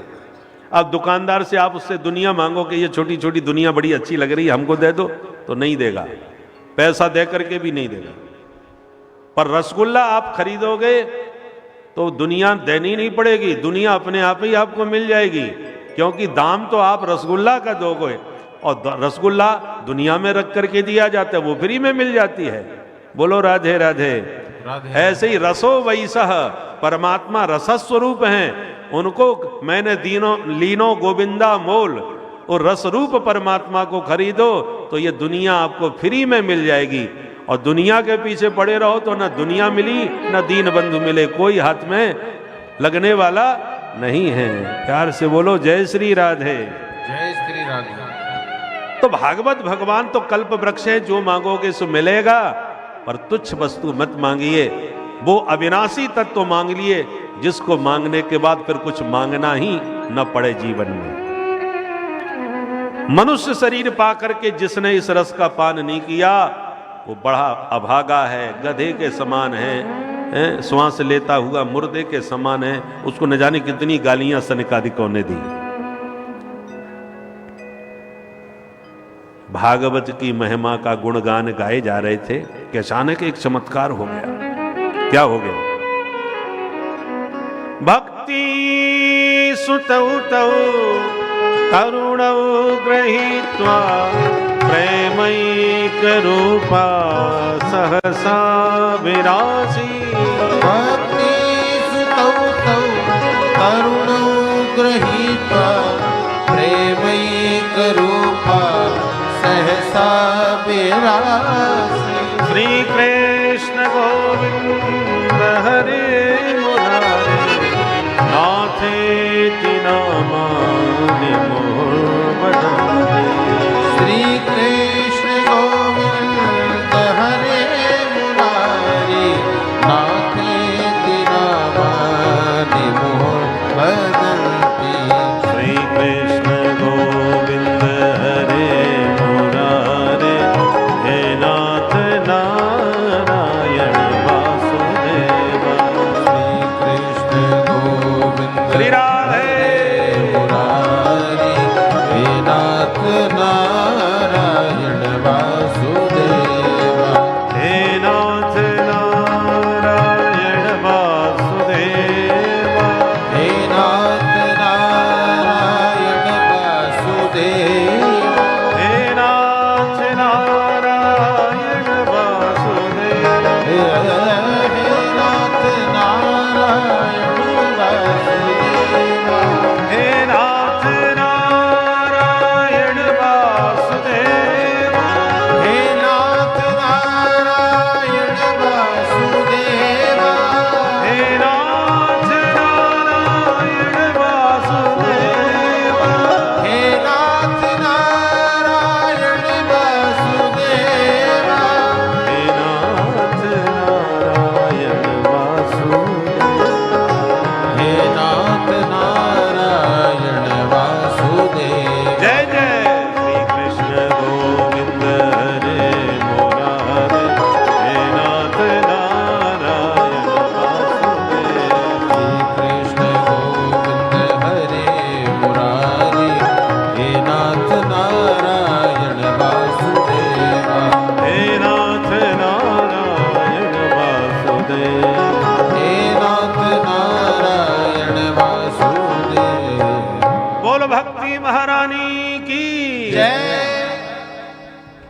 अब दुकानदार से आप उससे दुनिया मांगो कि ये छोटी छोटी दुनिया बड़ी अच्छी लग रही है हमको दे दो, तो नहीं देगा, पैसा दे करके भी नहीं देगा। पर रसगुल्ला आप खरीदोगे तो दुनिया देनी नहीं पड़ेगी, दुनिया अपने आप ही आपको मिल जाएगी, क्योंकि दाम तो आप रसगुल्ला का दोगे और रसगुल्ला दुनिया में रख करके दिया जाता है, वो फ्री में मिल जाती है। बोलो राधे राधे, राधे। ऐसे ही रसो वैसह, परमात्मा रसस्वरूप हैं, उनको मैंने दीनो लीनो गोविंदा मोल, और रस रूप परमात्मा को खरीदो तो ये दुनिया आपको फ्री में मिल जाएगी। और दुनिया के पीछे पड़े रहो तो ना दुनिया मिली ना दीन बंधु मिले, कोई हाथ में लगने वाला नहीं है। प्यार से बोलो जय श्री राधे, जय श्री राधे। तो भागवत भगवान तो कल्प वृक्ष है, जो मांगोगे सो मिलेगा। पर तुच्छ वस्तु मत मांगिए, वो अविनाशी तत्व मांग लिए जिसको मांगने के बाद फिर कुछ मांगना ही न पड़े जीवन में। मनुष्य शरीर पा करके जिसने इस रस का पान नहीं किया वो बड़ा अभागा है, गधे के समान है, श्वास लेता हुआ मुर्दे के समान है। उसको न जाने कितनी गालियां सनकादिकों ने दी। भागवत की महिमा का गुणगान गाए जा रहे थे कि अचानक एक चमत्कार हो गया। क्या हो गया? भक्ति सुतौ तौ करुणौ गृहीत्वा प्रेमैक रूपा सहसा विरासी। भक्ति सुतौ तौ करुणौ गृहीत्वा प्रेमैक रूपा सहसा विरासी। श्री कृष्ण गोविंद हरे मुरारे नाथेति नामानि मोहम्मदानि। श्री कृष्ण गोविंद हरे मुरारी नाथेति नामानि मोहम्मदानि। नारायण वासुदेवा हे नाथ नारायण वासुदेवा हे नाथ नारायण वासुदेवा हे नाथ नारायण वासुदेवा हे नाथ नारायण वासुदेवा हे नाथ नारायण वासुदेवा हे नाथ नारायण वासुदेवा हे नाथ नारायण वासुदेवा हे नाथ नारायण वासुदेवा हे नाथ नारायण वासुदेवा हे नाथ नारायण वासुदेवा जय जय श्री कृष्ण गोविंद हरे मुरारे हे नाथ नारायण वासुदेवा कृष्ण गोविंद हरे मुरारी हे नाथ नारायण वासुदेवा हे नाथ नारायण वासुदेवा हे नाथ नारायण वासुदेवा बोल भक्ति महारानी की जय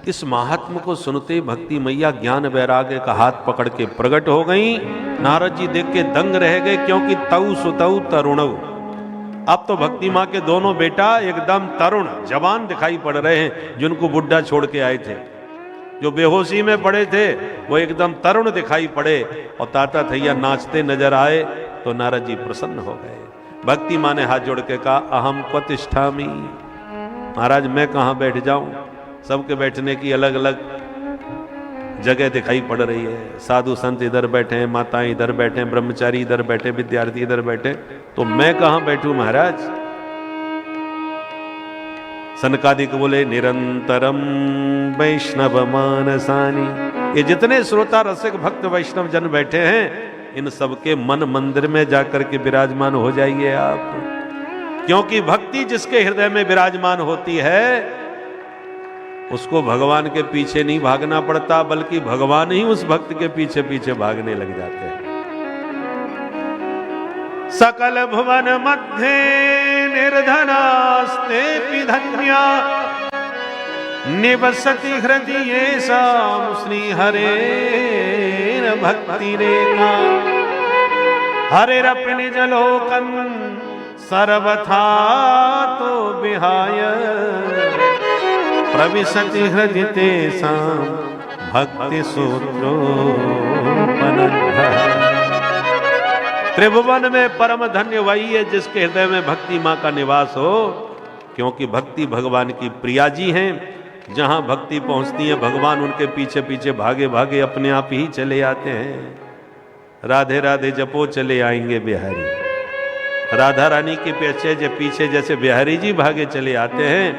इस महात्म को सुनते भक्ति मैया ज्ञान वैराग्य का हाथ पकड़ के प्रकट हो गई। नारद जी देख के दंग रह गए, क्योंकि तऊ सुतऊ तरुणऊ। अब तो भक्ति माँ के दोनों बेटा एकदम तरुण जवान दिखाई पड़ रहे हैं, जिनको बुढ़ा छोड़ के आए थे। जो बेहोशी में पड़े थे वो एकदम तरुण दिखाई पड़े और ताता थैया नाचते नजर आए तो नारद जी प्रसन्न हो गए। भक्ति माँ ने हाथ जोड़ के कहा, अहम क्वतिष्ठामि, महाराज मैं कहाँ बैठ जाऊं? सबके बैठने की अलग अलग जगह दिखाई पड़ रही है। साधु संत इधर बैठे हैं, माताएं इधर बैठे हैं, ब्रह्मचारी इधर बैठे, विद्यार्थी इधर बैठे, तो मैं कहाँ बैठूं महाराज? सनकादिक बोले, निरंतरम वैष्णव मानसानी। ये जितने श्रोता रसिक भक्त वैष्णव जन बैठे हैं, इन सबके मन मंदिर में जाकर के विराजमान हो जाइए आप, क्योंकि भक्ति जिसके हृदय में विराजमान होती है उसको भगवान के पीछे नहीं भागना पड़ता, बल्कि भगवान ही उस भक्त के पीछे पीछे भागने लग जाते हैं। सकल भुवन मध्य निर्धनास्ते धन्या निवसति हृदय श्री हरे भक्ति रेखा हरे निज लोकन सर्वथा तो विहाय प्रविशति हृदय तेषां भक्ति सूत्रोपनद्धा। त्रिभुवन में परम धन्य वही है जिसके हृदय में भक्ति माँ का निवास हो, क्योंकि भक्ति भगवान की प्रिया जी हैं। जहां भक्ति पहुंचती है भगवान उनके पीछे पीछे भागे भागे अपने आप ही चले आते हैं। राधे राधे जपो चले आएंगे बिहारी। राधा रानी के पीछे जैसे बिहारी जी भागे चले आते हैं,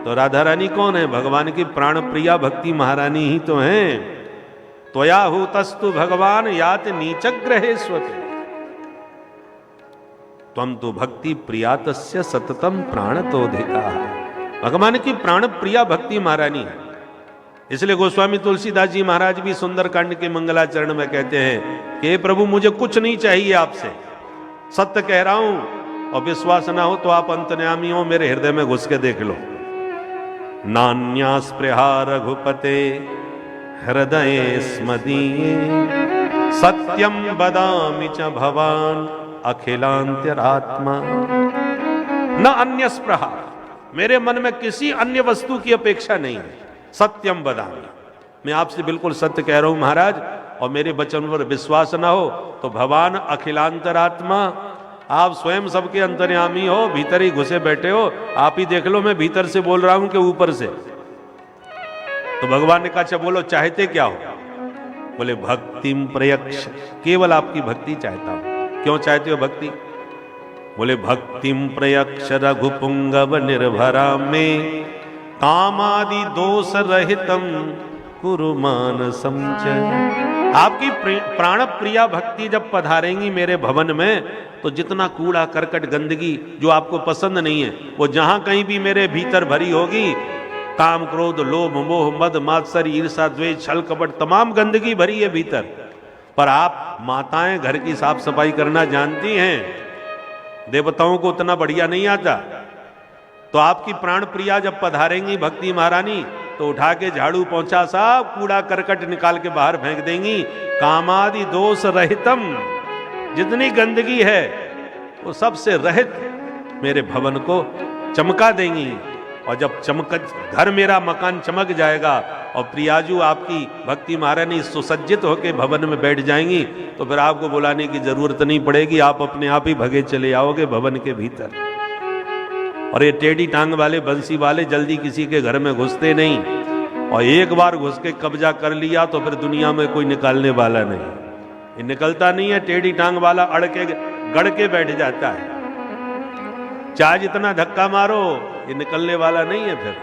तो राधा रानी कौन है? भगवान की प्राण प्रिया भक्ति महारानी ही तो हैं। त्वया हूतस्तु भगवान यात नीचग्रहेष्वते त्वं तु भक्ति प्रियातस्य सततम प्राणतोधिका। भगवान की प्राण प्रिया भक्ति महारानी है। इसलिए गोस्वामी तुलसीदास जी महाराज भी सुंदरकांड के मंगलाचरण में कहते हैं कि हे प्रभु मुझे कुछ नहीं चाहिए आपसे, सत्य कह रहा हूं, और विश्वास ना हो तो आप अंतर्यामी हो, मेरे हृदय में घुस के देख लो। नान्या स्पृहा रघुपते हृदय स्मदीये सत्यम बदामि च भवान अखिलांतरात्मा। न अन्य स्पृहा, मेरे मन में किसी अन्य वस्तु की अपेक्षा नहीं है। सत्यम बदामि, मैं आपसे बिल्कुल सत्य कह रहा हूं महाराज, और मेरे वचन पर विश्वास ना हो तो भवान अखिलांतरात्मा, आप स्वयं सबके अंतर्यामी हो, भीतर ही घुसे बैठे हो, आप ही देख लो मैं भीतर से बोल रहा हूं कि ऊपर से। तो भगवान ने कहा अच्छा बोलो चाहते क्या हो? बोले भक्तिम प्रयक्ष, केवल आपकी भक्ति चाहता हूं। क्यों चाहते हो भक्ति? बोले भक्तिम प्रयक्ष रघुपुंगव निर्भरा में कामादि दोष रहितम कुरु मानसं च। आपकी प्राण प्रिया भक्ति जब पधारेंगी मेरे भवन में, तो जितना कूड़ा करकट गंदगी जो आपको पसंद नहीं है, वो जहां कहीं भी मेरे भीतर भरी होगी, काम क्रोध लोभ मोह मद मात्सर्य ईर्षा द्वेष छल कपट तमाम गंदगी भरी है भीतर, पर आप माताएं घर की साफ सफाई करना जानती हैं, देवताओं को उतना बढ़िया नहीं आता। तो आपकी प्राण प्रिया जब पधारेंगी भक्ति महारानी, तो उठा के झाड़ू पोंछा सब कूड़ा करकट निकाल के बाहर फेंक देंगी। कामादि दोष रहितम, जितनी गंदगी है वो सबसे रहित मेरे भवन को चमका देंगी। और जब घर मेरा मकान चमक जाएगा और प्रियाजू आपकी भक्ति महारानी सुसज्जित होकर भवन में बैठ जाएंगी, तो फिर आपको बुलाने की जरूरत नहीं पड़ेगी, आप अपने आप ही भगे चले आओगे भवन के भीतर। और ये टेढ़ी टांग वाले बंसी वाले जल्दी किसी के घर में घुसते नहीं, और एक बार घुस के कब्जा कर लिया तो फिर दुनिया में कोई निकालने वाला नहीं। ये निकलता नहीं है, टेढ़ी टांग वाला अड़ के गड़ के बैठ जाता है, चाहे जितना धक्का मारो ये निकलने वाला नहीं है, फिर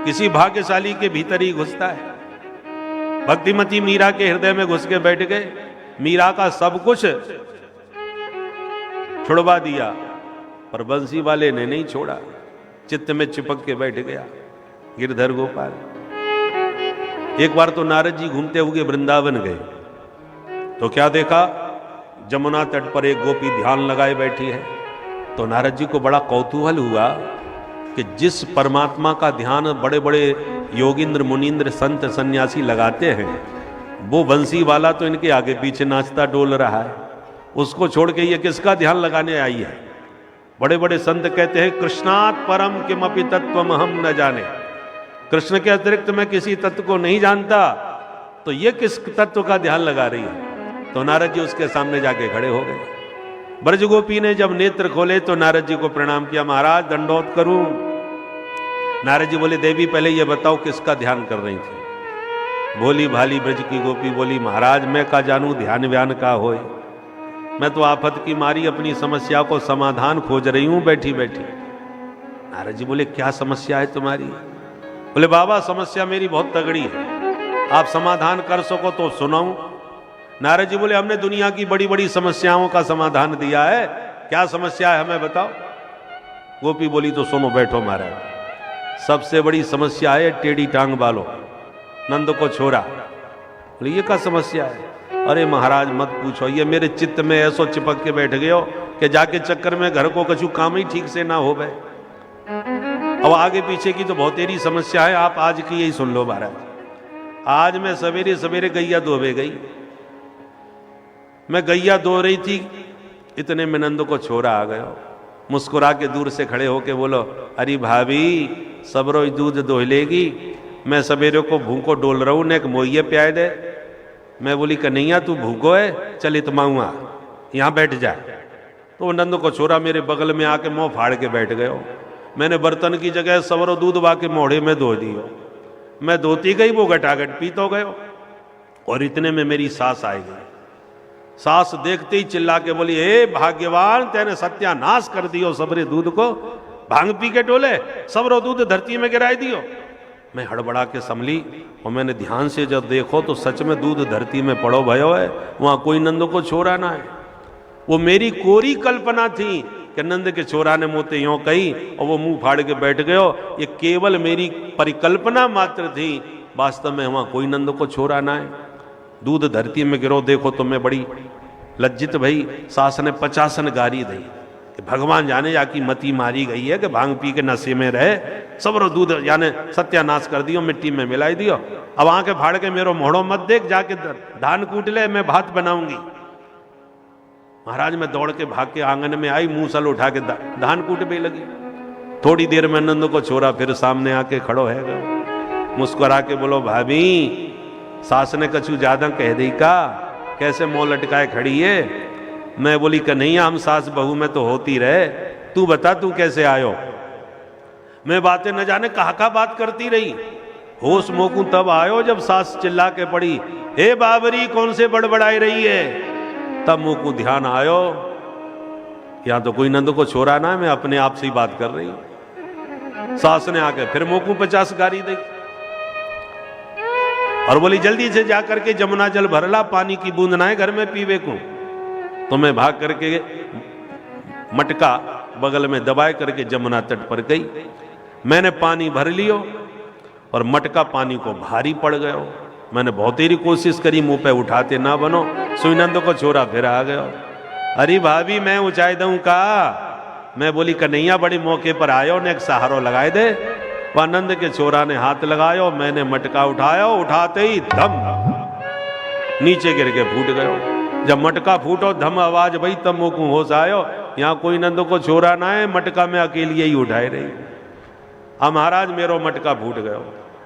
किसी भाग्यशाली के भीतर ही घुसता है। भक्तिमती मीरा के हृदय में घुस के बैठ गए, मीरा का सब कुछ छुड़वा दिया, पर बंसी वाले ने नहीं छोड़ा, चित्त में चिपक के बैठ गया गिरधर गोपाल। एक बार तो नारद जी घूमते हुए वृंदावन गए, तो क्या देखा, जमुना तट पर एक गोपी ध्यान लगाए बैठी है। तो नारद जी को बड़ा कौतूहल हुआ कि जिस परमात्मा का ध्यान बड़े बड़े योगिंद्र मुनींद्र संत सन्यासी लगाते हैं, वो बंसी वाला तो इनके आगे पीछे नाचता डोल रहा है, उसको छोड़ के ये किसका ध्यान लगाने आई है। बड़े बड़े संत कहते हैं कृष्णात् परम किमपि तत्वम हम न जाने, कृष्ण के अतिरिक्त मैं किसी तत्व को नहीं जानता, तो ये किस तत्व का ध्यान लगा रही है। तो नारद जी उसके सामने जाके खड़े हो गए। ब्रज गोपी ने जब नेत्र खोले तो नारद जी को प्रणाम किया, महाराज दंडोत करूं। नारद जी बोले, देवी पहले ये बताओ किसका ध्यान कर रही थी। भोली भाली ब्रज की गोपी बोली, महाराज मैं का जानू ध्यान व्यान का होए, मैं तो आफत की मारी अपनी समस्या को समाधान खोज रही हूं बैठी बैठी। नारद जी बोले, क्या समस्या है तुम्हारी। बोले, बाबा समस्या मेरी बहुत तगड़ी है, आप समाधान कर सको तो सुनाऊं। नारद जी बोले, हमने दुनिया की बड़ी बड़ी समस्याओं का समाधान दिया है, क्या समस्या है हमें बताओ। गोपी बोली, तो सुनो बैठो महाराज। सबसे बड़ी समस्या है टेढ़ी टांग वालों, नंद को छोरा। बोले, ये क्या समस्या है। अरे महाराज मत पूछो, ये मेरे चित्त में ऐसो चिपक के बैठ गए हो कि जाके चक्कर में घर को कछु काम ही ठीक से ना हो गए। अब आगे पीछे की तो बहुत तेरी समस्या है, आप आज की यही सुन लो महाराज। आज मैं सवेरे सवेरे गैया धोवे गई, मैं गैया धो रही थी, इतने में नंद को छोरा आ गया, मुस्कुरा के दूर से खड़े होके बोलो, अरे भाभी सब रोज दूध दोह लेगी, मैं सवेरे को भूखो डोल रहा हूं, ने एक मोइये प्याय दे। मैं बोली, कन्हैया तू भूखो है, चल इतमाऊआ यहां बैठ जा। तो नंद को छोरा मेरे बगल में आके मुंह फाड़ के बैठ गए। मैंने बर्तन की जगह सवरो दूध वाके मोढ़े में धो दियो, मैं धोती गई, वो गटागट पीत हो गयो। और इतने में मेरी सास आई गई, सास देखते ही चिल्ला के बोली, हे भाग्यवान तेने सत्यानाश कर दियो सबरे दूध को, भांग पी के टोले सबरो दूध धरती में गिराई दियो। मैं हड़बड़ा के संभली और मैंने ध्यान से जब देखो तो सच में दूध धरती में पड़ो भयो है, वहां कोई नंद को छोरा ना है। वो मेरी कोरी कल्पना थी कि नंद के छोरा ने मोते यों कही और वो मुंह फाड़ के बैठ गयो, ये केवल मेरी परिकल्पना मात्र थी, वास्तव में वहां कोई नंद को छोरा ना है। दूध धरती में गिरो देखो तो मैं बड़ी लज्जित भई। सास ने 50 गारी दी कि भगवान जाने जाकी मती मारी गई है कि भांग पी के नशे में रहे, सबरो दूध यानी सत्यानाश कर दियो, मिट्टी में मिलाई दियो। अब आंखें फाड़ के मेरो मोड़ो मत देख, जाके धान कूट ले, मैं भात बनाऊंगी। महाराज मैं दौड़ के भाग के आंगन में आई, मूसल उठा के धान कूटने लगी। थोड़ी देर में नंद को छोरा फिर सामने आके खड़ो है, मुस्कुरा के बोलो, भाभी सास ने कछु ज्यादा कह दी का, कैसे मुंह लटकाए खड़ी है। मैं बोली, कन्हैया हम सास बहू में तो होती रहे, तू बता तू कैसे आयो। मैं बातें न जाने कहा बात करती रही, होश मोकू तब आयो जब सास चिल्ला के पड़ी, हे बाबरी कौन से बड़बड़ाई रही है। तब मुंह को ध्यान आयो, यहां तो कोई नंद को छोरा ना, मैं अपने आप से ही बात कर रही हूं। सास ने आके फिर मुंह को 50 गारी दी। और बोली जल्दी से जा करके जमुना जल भर ला, पानी की बूंद ना है घर में पीवे को। तो मैं भाग करके मटका बगल में दबाए करके जमुना तट पर गई। मैंने पानी भर लियो और मटका पानी को भारी पड़ गयो। मैंने बहुत ही कोशिश करी, मुंह पे उठाते ना बनो। सुनंद को छोरा फिर आ गयो, अरे भाभी मैं ऊंचाई दूं का। मैं बोली कन्हैया बड़ी मौके पर आयो ने एक सहारो लगाए दे। आनंद के छोरा ने हाथ लगायो, मैंने मटका उठाया, उठाते ही धम नीचे गिर के फूट गयो। जब मटका फूटो धम आवाज भाई तब मुंह को होश आयो, यहाँ कोई नंद को छोरा ना है, मटका में अकेली ही उठाए रही। अब महाराज मेरो मटका फूट गयो।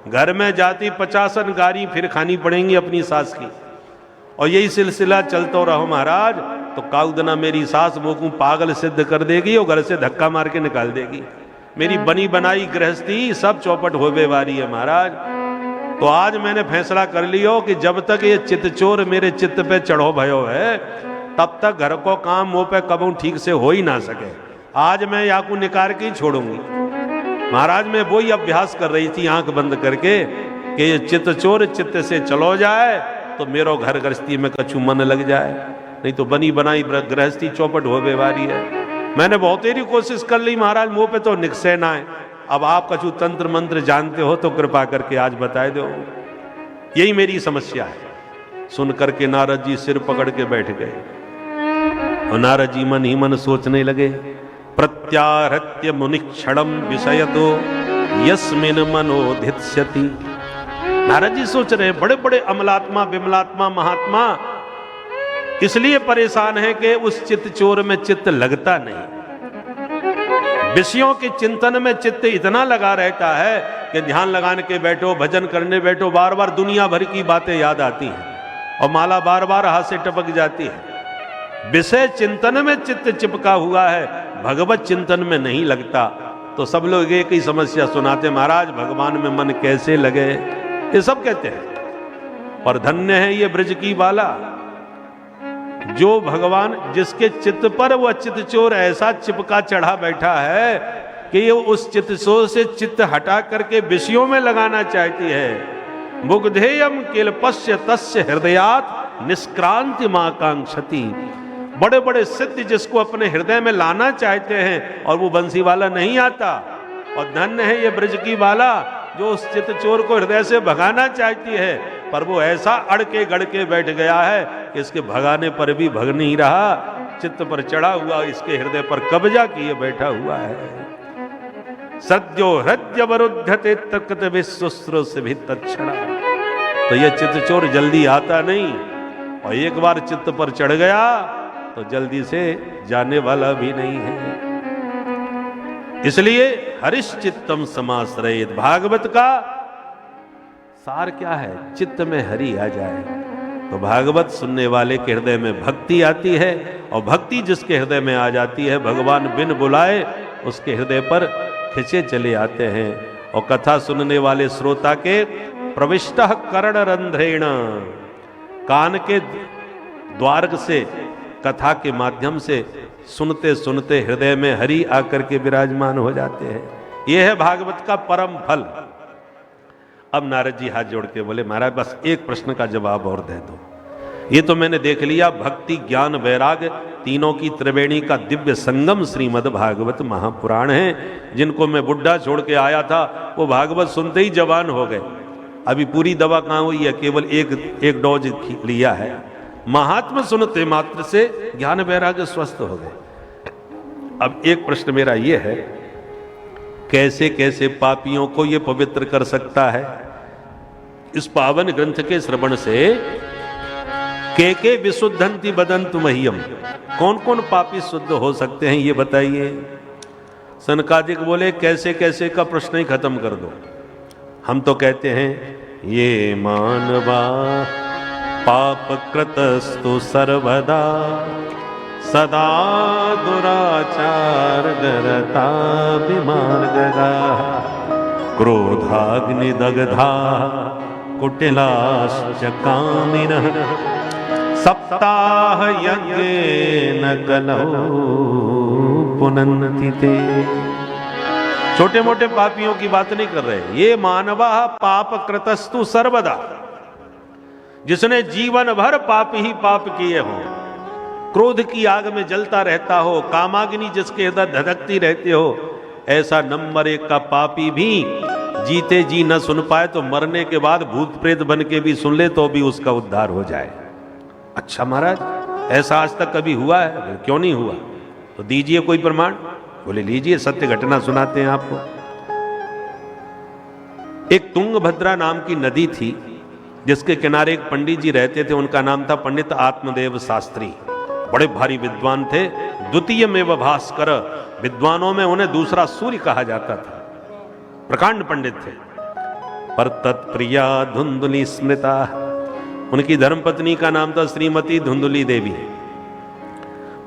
घर में जाती 50 गारी फिर खानी पड़ेंगी अपनी सास की, और यही सिलसिला चलता रहो महाराज। तो काउदना मेरी सास वो को पागल सिद्ध कर देगी और घर से धक्का मार के निकाल देगी। मेरी बनी बनाई गृहस्थी सब चौपट होवे वाली है महाराज। तो आज मैंने फैसला कर लियो कि जब तक ये चित्त चोर मेरे चित्त पे चढ़ो भयो है, तब तक घर को काम मुंह पे कबू ठीक से हो ही ना सके। आज मैं या को निकाल के ही छोड़ूंगी। महाराज मैं वही अभ्यास कर रही थी आंख बंद करके कि ये चित्त चोर चित्त से चलो जाए तो मेरो घर गृहस्थी में कछु मन लग जाए, नहीं तो बनी बनाई गृहस्थी चौपट होवे वाली है। मैंने बहुत ही कोशिश कर ली महाराज, मुंह पे तो निकसे ना है। अब आप कछु तंत्र मंत्र जानते हो तो कृपा करके आज बताए दो, यही मेरी समस्या है। सुन करके नारद जी सिर पकड़ के बैठ गए और नारद जी मन ही मन सोचने लगे। प्रत्याहृत्य मुनिक्षणम विषयतो यस्मिन मनोधिष्यति। नारद जी सोच रहे बड़े बड़े अमलात्मा विमलात्मा महात्मा इसलिए परेशान है कि उस चित्त चोर में चित्त लगता नहीं। विषयों के चिंतन में चित्त इतना लगा रहता है कि ध्यान लगाने के बैठो, भजन करने बैठो, बार बार दुनिया भर की बातें याद आती हैं और माला बार बार हाथ से टपक जाती है। विषय चिंतन में चित्त चिपका हुआ है, भगवत चिंतन में नहीं लगता। तो सब लोग एक ही समस्या सुनाते, महाराज भगवान में मन कैसे लगे, ये सब कहते हैं। और धन्य है ये ब्रज की बाला, जो भगवान जिसके चित्त पर वह चित्त चोर ऐसा चिपका चढ़ा बैठा है कि ये उस चित्त चोर से चित्त हटा करके विषयों में लगाना चाहती है। मुग्धेयम किल पश्य तस्य हृदयात् निष्क्रांति माकांक्षति। बड़े बड़े सिद्ध जिसको अपने हृदय में लाना चाहते हैं और वो बंसी वाला नहीं आता। और धन्य है ये ब्रज की बाला जो उस चित्त चोर को हृदय से भगाना चाहती है, पर वो ऐसा अड़के गड़के बैठ गया है कि इसके भगाने पर भी भग नहीं रहा। चित्त पर चढ़ा हुआ इसके हृदय पर कब्जा किए बैठा हुआ है। सद्यो हृदय वरुद्धते तर्कत विश्वस्रुस भी तत्क्षणा। तो ये चित्त चोर जल्दी आता नहीं, और एक बार चित्त पर चढ़ गया तो जल्दी से जाने वाला भी नहीं है। इसलिए हरिश्चित्तम समाश्रयेत। भागवत का सार क्या है? चित्त में हरि आ जाए तो भागवत सुनने वाले के हृदय में भक्ति आती है, और भक्ति जिसके हृदय में आ जाती है भगवान बिन बुलाए उसके हृदय पर खिंचे चले आते हैं। और कथा सुनने वाले श्रोता के प्रविष्टः कर्ण रंध्रेण, कान के द्वार से कथा के माध्यम से सुनते सुनते हृदय में हरि आकर के विराजमान हो जाते हैं। यह है भागवत का परम फल। अब नारद जी हाथ जोड़ के बोले, महाराज बस एक प्रश्न का जवाब और दे दो। ये तो मैंने देख लिया, भक्ति ज्ञान वैराग तीनों की त्रिवेणी का दिव्य संगम श्रीमद् भागवत महापुराण है। जिनको मैं बुढ़ा छोड़ के आया था वो भागवत सुनते ही जवान हो गए। अभी पूरी दवा कहाँ हुई है, केवल एक डोज लिया है। महात्मा सुनते मात्र से ज्ञान वैराग्य स्वस्थ हो गए। अब एक प्रश्न मेरा ये है, कैसे कैसे पापियों को ये पवित्र कर सकता है? इस पावन ग्रंथ के श्रवण से के विशुद्धंति बदंतु मह्यम, कौन कौन पापी शुद्ध हो सकते हैं ये बताइए। सनकादिक बोले कैसे कैसे का प्रश्न ही खत्म कर दो। हम तो कहते हैं ये मानवा पाप कृतस्तु सर्वदा सदा दुराचार गरता विमार्गगा क्रोधाग्निदग्धा कुटिलाश्च कामिनः सप्ताह यज्ञेन कलौ पुनन्ति ते। छोटे मोटे पापियों की बात नहीं कर रहे, ये मानवा पाप कृतस्तु सर्वदा, जिसने जीवन भर पाप ही पाप किए हो, क्रोध की आग में जलता रहता हो, कामाग्नि जिसके हृदय धधकती रहती हो, ऐसा नंबर 1 का पापी भी जीते जी न सुन पाए तो मरने के बाद भूत प्रेत बन के भी सुन ले तो भी उसका उद्धार हो जाए। अच्छा महाराज, ऐसा आज तक कभी हुआ है? क्यों नहीं हुआ? तो दीजिए कोई प्रमाण। बोले लीजिए, सत्य घटना सुनाते हैं आपको। एक तुंगभद्रा नाम की नदी थी, जिसके किनारे एक पंडित जी रहते थे। उनका नाम था पंडित आत्मदेव शास्त्री। बड़े भारी विद्वान थे, द्वितीय में वह भास्कर, विद्वानों में उन्हें दूसरा सूर्य कहा जाता था। प्रकांड पंडित थे। पर तत्प्रिया धुंधुली स्मृता, उनकी धर्मपत्नी का नाम था श्रीमती धुंधुली देवी।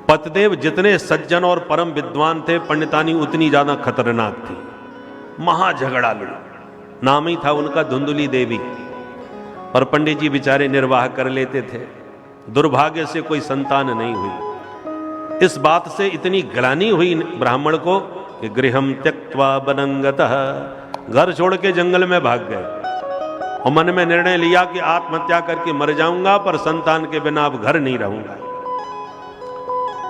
पतिदेव जितने सज्जन और परम विद्वान थे, पंडितानी उतनी ज्यादा खतरनाक थी, महाझगड़ालू। नाम ही था उनका धुंधुली देवी। और पंडित जी बेचारे निर्वाह कर लेते थे। दुर्भाग्य से कोई संतान नहीं हुई। इस बात से इतनी ग्लानि हुई ब्राह्मण को कि गृहम त्यक्त्वा वनंगतः, घर छोड़ के जंगल में भाग गए और मन में निर्णय लिया कि आत्महत्या करके मर जाऊंगा, पर संतान के बिना अब घर नहीं रहूंगा।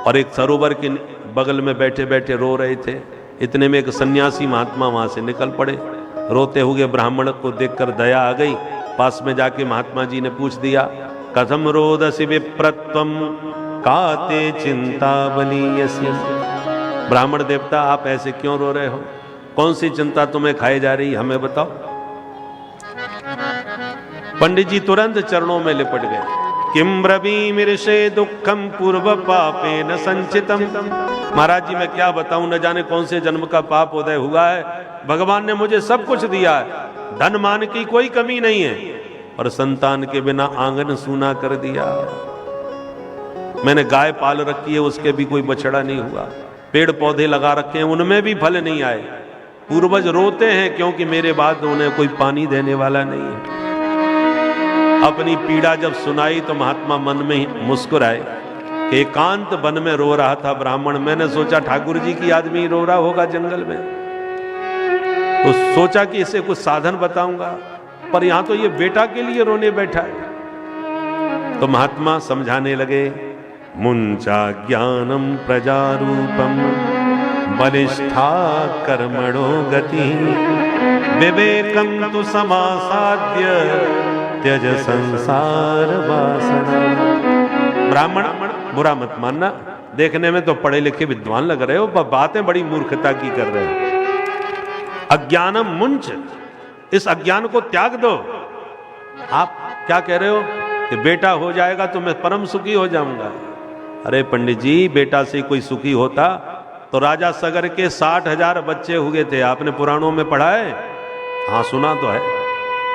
और एक सरोवर के बगल में बैठे बैठे रो रहे थे। इतने में एक सन्यासी महात्मा वहां से निकल पड़े। रोते हुए ब्राह्मण को देखकर दया आ गई। पास में जाके महात्मा जी ने पूछ दिया, कथम रोदसी विप्रत्वम काते चिंता बलीयस्य। ब्राह्मण देवता, आप ऐसे क्यों रो रहे हो? कौन सी चिंता तुम्हें खाई जा रही, हमें बताओ। पंडित जी तुरंत चरणों में लिपट गए। किम ब्रवीमिर्षे दुखम पूर्व पापे न संचितम। महाराज जी मैं क्या बताऊं, न जाने कौन से जन्म का पाप उदय हुआ है। भगवान ने मुझे सब कुछ दिया है, धन मान की कोई कमी नहीं है, और संतान के बिना आंगन सूना कर दिया। मैंने गाय पाल रखी है, उसके भी कोई बछड़ा नहीं हुआ। पेड़ पौधे लगा रखे हैं, उनमें भी फल नहीं आए। पूर्वज रोते हैं क्योंकि मेरे बाद उन्हें कोई पानी देने वाला नहीं है। अपनी पीड़ा जब सुनाई तो महात्मा मन में ही मुस्कुराए कि एकांत वन में रो रहा था ब्राह्मण। मैंने सोचा ठाकुर जी की आदमी रो रहा होगा जंगल में, तो सोचा कि इसे कुछ साधन बताऊंगा, पर यहां तो ये बेटा के लिए रोने बैठा है। तो महात्मा समझाने लगे, मुंचा ज्ञानम प्रजारूपम बलिष्ठा कर्मणो गति विवेकम तु समासाद्य त्यज संसार वासना। ब्राह्मण बुरा मत मानना, देखने में तो पढ़े लिखे विद्वान लग रहे हो, पर बातें बड़ी मूर्खता की कर रहे हो। अज्ञानम मुंच, इस अज्ञान को त्याग दो। आप क्या कह रहे हो कि बेटा हो जाएगा तो मैं परम सुखी हो जाऊंगा? अरे पंडित जी, बेटा से कोई सुखी होता तो राजा सगर के 60,000 बच्चे हुए थे। आपने पुराणों में पढ़ा है? हाँ सुना तो है।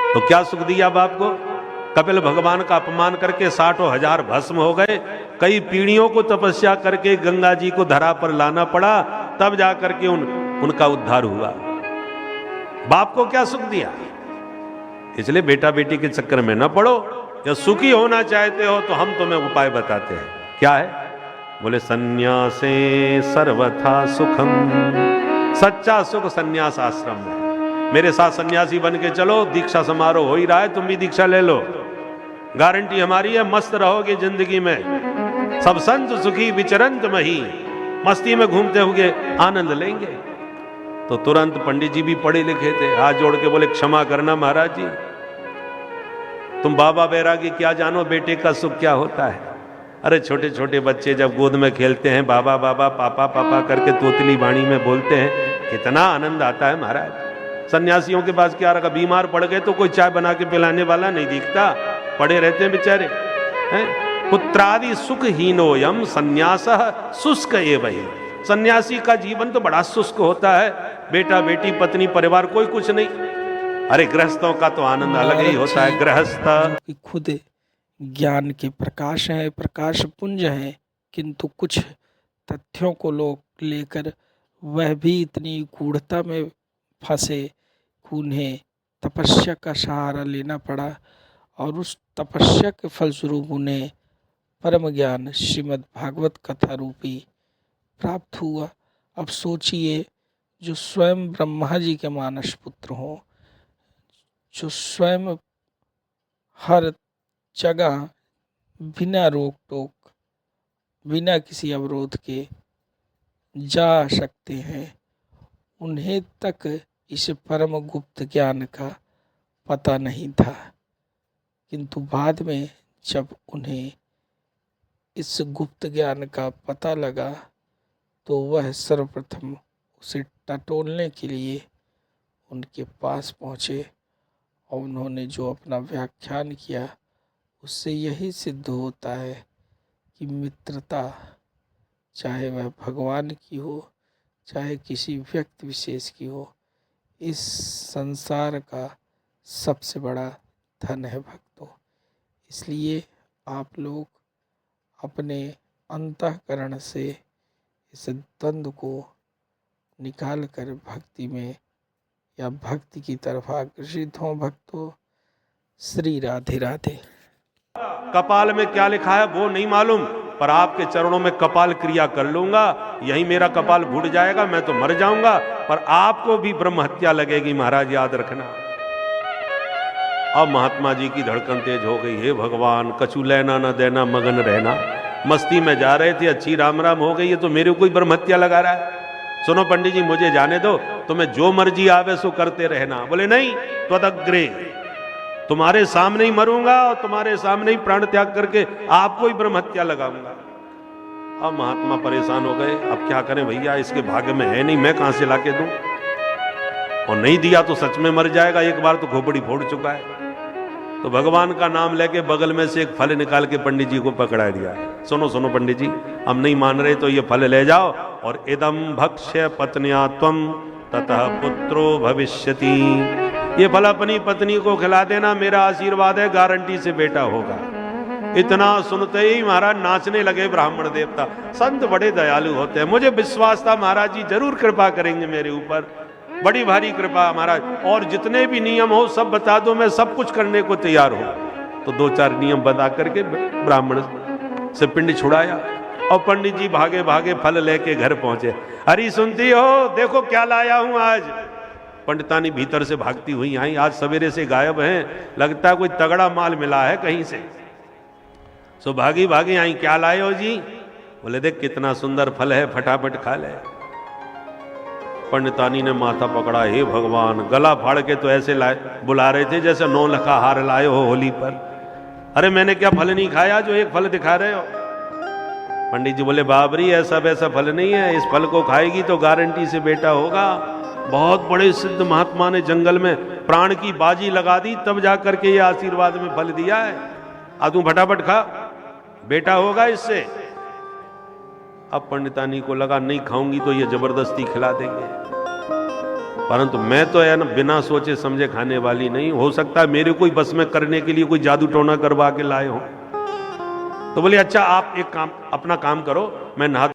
तो क्या सुख दिया बाप को? कपिल भगवान का अपमान करके 60,000 भस्म हो गए। कई पीढ़ियों को तपस्या करके गंगा जी को धरा पर लाना पड़ा, तब जाकर के उनका उद्धार हुआ। बाप को क्या सुख दिया? इसलिए बेटा बेटी के चक्कर में न पड़ो। या सुखी होना चाहते हो तो हम तुम्हें उपाय बताते हैं। क्या है? बोले सन्यासे सर्वथा सुखम। सच्चा सुख सन्यास आश्रम में। मेरे साथ सन्यासी बन के चलो, दीक्षा समारोह हो ही रहा है, तुम भी दीक्षा ले लो, गारंटी हमारी है, मस्त रहोगे जिंदगी में। सब संत सुखी विचरंत मही, मस्ती में घूमते हुए आनंद लेंगे। तो तुरंत पंडित जी भी पढ़े लिखे थे, हाथ जोड़ के बोले क्षमा करना महाराज जी, तुम बाबा बैरागी क्या जानो बेटे का सुख क्या होता है। अरे छोटे छोटे बच्चे जब गोद में खेलते हैं, बाबा बाबा पापा पापा करके तोतली वाणी में बोलते हैं, कितना आनंद आता है महाराज। सन्यासियों के पास क्या रखा, बीमार पड़ गए तो कोई चाय बना के पिलाने वाला नहीं दिखता, पड़े रहते हैं बेचारे हैं। पुत्रादि सुख हीनोयम संन्यासः शुष्क एवहि। सन्यासी का जीवन तो बड़ा शुष्क होता है, बेटा बेटी पत्नी परिवार कोई कुछ नहीं। अरे गृहस्थों का तो आनंद अलग ही होता है। गृहस्थ खुद ज्ञान के प्रकाश हैं, प्रकाश पुंज हैं, किंतु कुछ तथ्यों को लोग लेकर वह भी इतनी गूढ़ता में फंसे, उन्हें तपस्या का सहारा लेना पड़ा और उस तपस्या के फलस्वरूप उन्हें परम ज्ञान श्रीमद् भागवत कथा रूपी प्राप्त हुआ। अब सोचिए, जो स्वयं ब्रह्मा जी के मानस पुत्र हों, जो स्वयं हर जगह बिना रोक टोक, बिना किसी अवरोध के जा सकते हैं। उन्हें तक इस परम गुप्त ज्ञान का पता नहीं था, किंतु बाद में जब उन्हें इस गुप्त ज्ञान का पता लगा तो वह सर्वप्रथम उसे टटोलने के लिए उनके पास पहुँचे और उन्होंने जो अपना व्याख्यान किया उससे यही सिद्ध होता है कि मित्रता चाहे वह भगवान की हो चाहे किसी व्यक्ति विशेष की हो, इस संसार का सबसे बड़ा धन है भक्तों। इसलिए आप लोग अपने अंतःकरण से इस द्वंद्व को निकाल कर भक्ति में या भक्ति की तरफ आकर्षित हों भक्तों। श्री राधे राधे। कपाल में क्या लिखा है वो नहीं मालूम, पर आपके चरणों में कपाल क्रिया कर लूंगा, यही मेरा कपाल फूट जाएगा, मैं तो मर जाऊंगा, पर आपको भी ब्रह्म हत्या लगेगी महाराज, याद रखना। अब महात्मा जी की धड़कन तेज हो गई। हे भगवान, कछु लेना न देना मगन रहना, मस्ती में जा रहे थे, अच्छी राम राम हो गई, ये तो मेरे कोई ब्रह्म हत्या लगा रहा है। सुनो पंडित जी, मुझे जाने दो, तुम्हें जो मर्जी आवे सो करते रहना। बोले नहीं, त्वदग्रे, तुम्हारे सामने ही मरूंगा और तुम्हारे सामने ही प्राण त्याग करके आपको ही ब्रह्म हत्या लगाऊंगा। अब महात्मा परेशान हो गए, अब क्या करें भैया, इसके भाग्य में है नहीं, मैं कहां से लाके दूं, और नहीं दिया तो सच में मर जाएगा, एक बार तो खोपड़ी फोड़ चुका है। तो भगवान का नाम लेके बगल में से एक फल निकाल के पंडित जी को पकड़ा दिया। सुनो सुनो पंडित जी, हम नहीं मान रहे तो ये फल ले जाओ और इदम भक्ष्य पत्न्या त्वम ततः पुत्रो भविष्यति, ये फल अपनी पत्नी को खिला देना, मेरा आशीर्वाद है, गारंटी से बेटा होगा। इतना सुनते ही महाराज नाचने लगे ब्राह्मण देवता। संत बड़े दयालु होते हैं, मुझे विश्वास था महाराज जी जरूर कृपा करेंगे मेरे ऊपर, बड़ी भारी कृपा महाराज, और जितने भी नियम हो सब बता दो, मैं सब कुछ करने को तैयार हूं। तो 2-4 नियम बता करके ब्राह्मण से पिंड छुड़ाया और पंडित जी भागे भागे फल लेके घर पहुंचे। हरी सुनती हो, देखो क्या लाया हूं आज। पंडितानी भीतर से भागती हुई आई, आज सवेरे से गायब हैं, लगता है कोई तगड़ा माल मिला है कहीं से। सो भागी भागी आई, क्या लाए हो जी? बोले देख कितना सुंदर फल है, फटाफट खा ले। पंडितानी ने माथा पकड़ा, हे भगवान, गला फाड़ के तो ऐसे लाए बुला रहे थे जैसे 9 लाख हार लाए हो होली पर। अरे मैंने क्या फल नहीं खाया जो एक फल दिखा रहे हो? पंडित जी बोले बाबरी, ऐसा वैसा फल नहीं है, इस फल को खाएगी तो गारंटी से बेटा होगा। बहुत बड़े सिद्ध महात्मा ने जंगल में प्राण की बाजी लगा दी, तब जाकर के ये आशीर्वाद में फल दिया है। आ तू फटाफट खा, बेटा होगा इससे। अब पंडितानी को लगा नहीं खाऊंगी तो ये जबरदस्ती खिला देंगे, परंतु मैं तो है ना बिना सोचे समझे खाने वाली नहीं, हो सकता है मेरे कोई बस में करने के लिए कोई जादू टोना करवा के लाए हो। तो बोले अच्छा आप एक काम, अपना काम करो, मैं नहा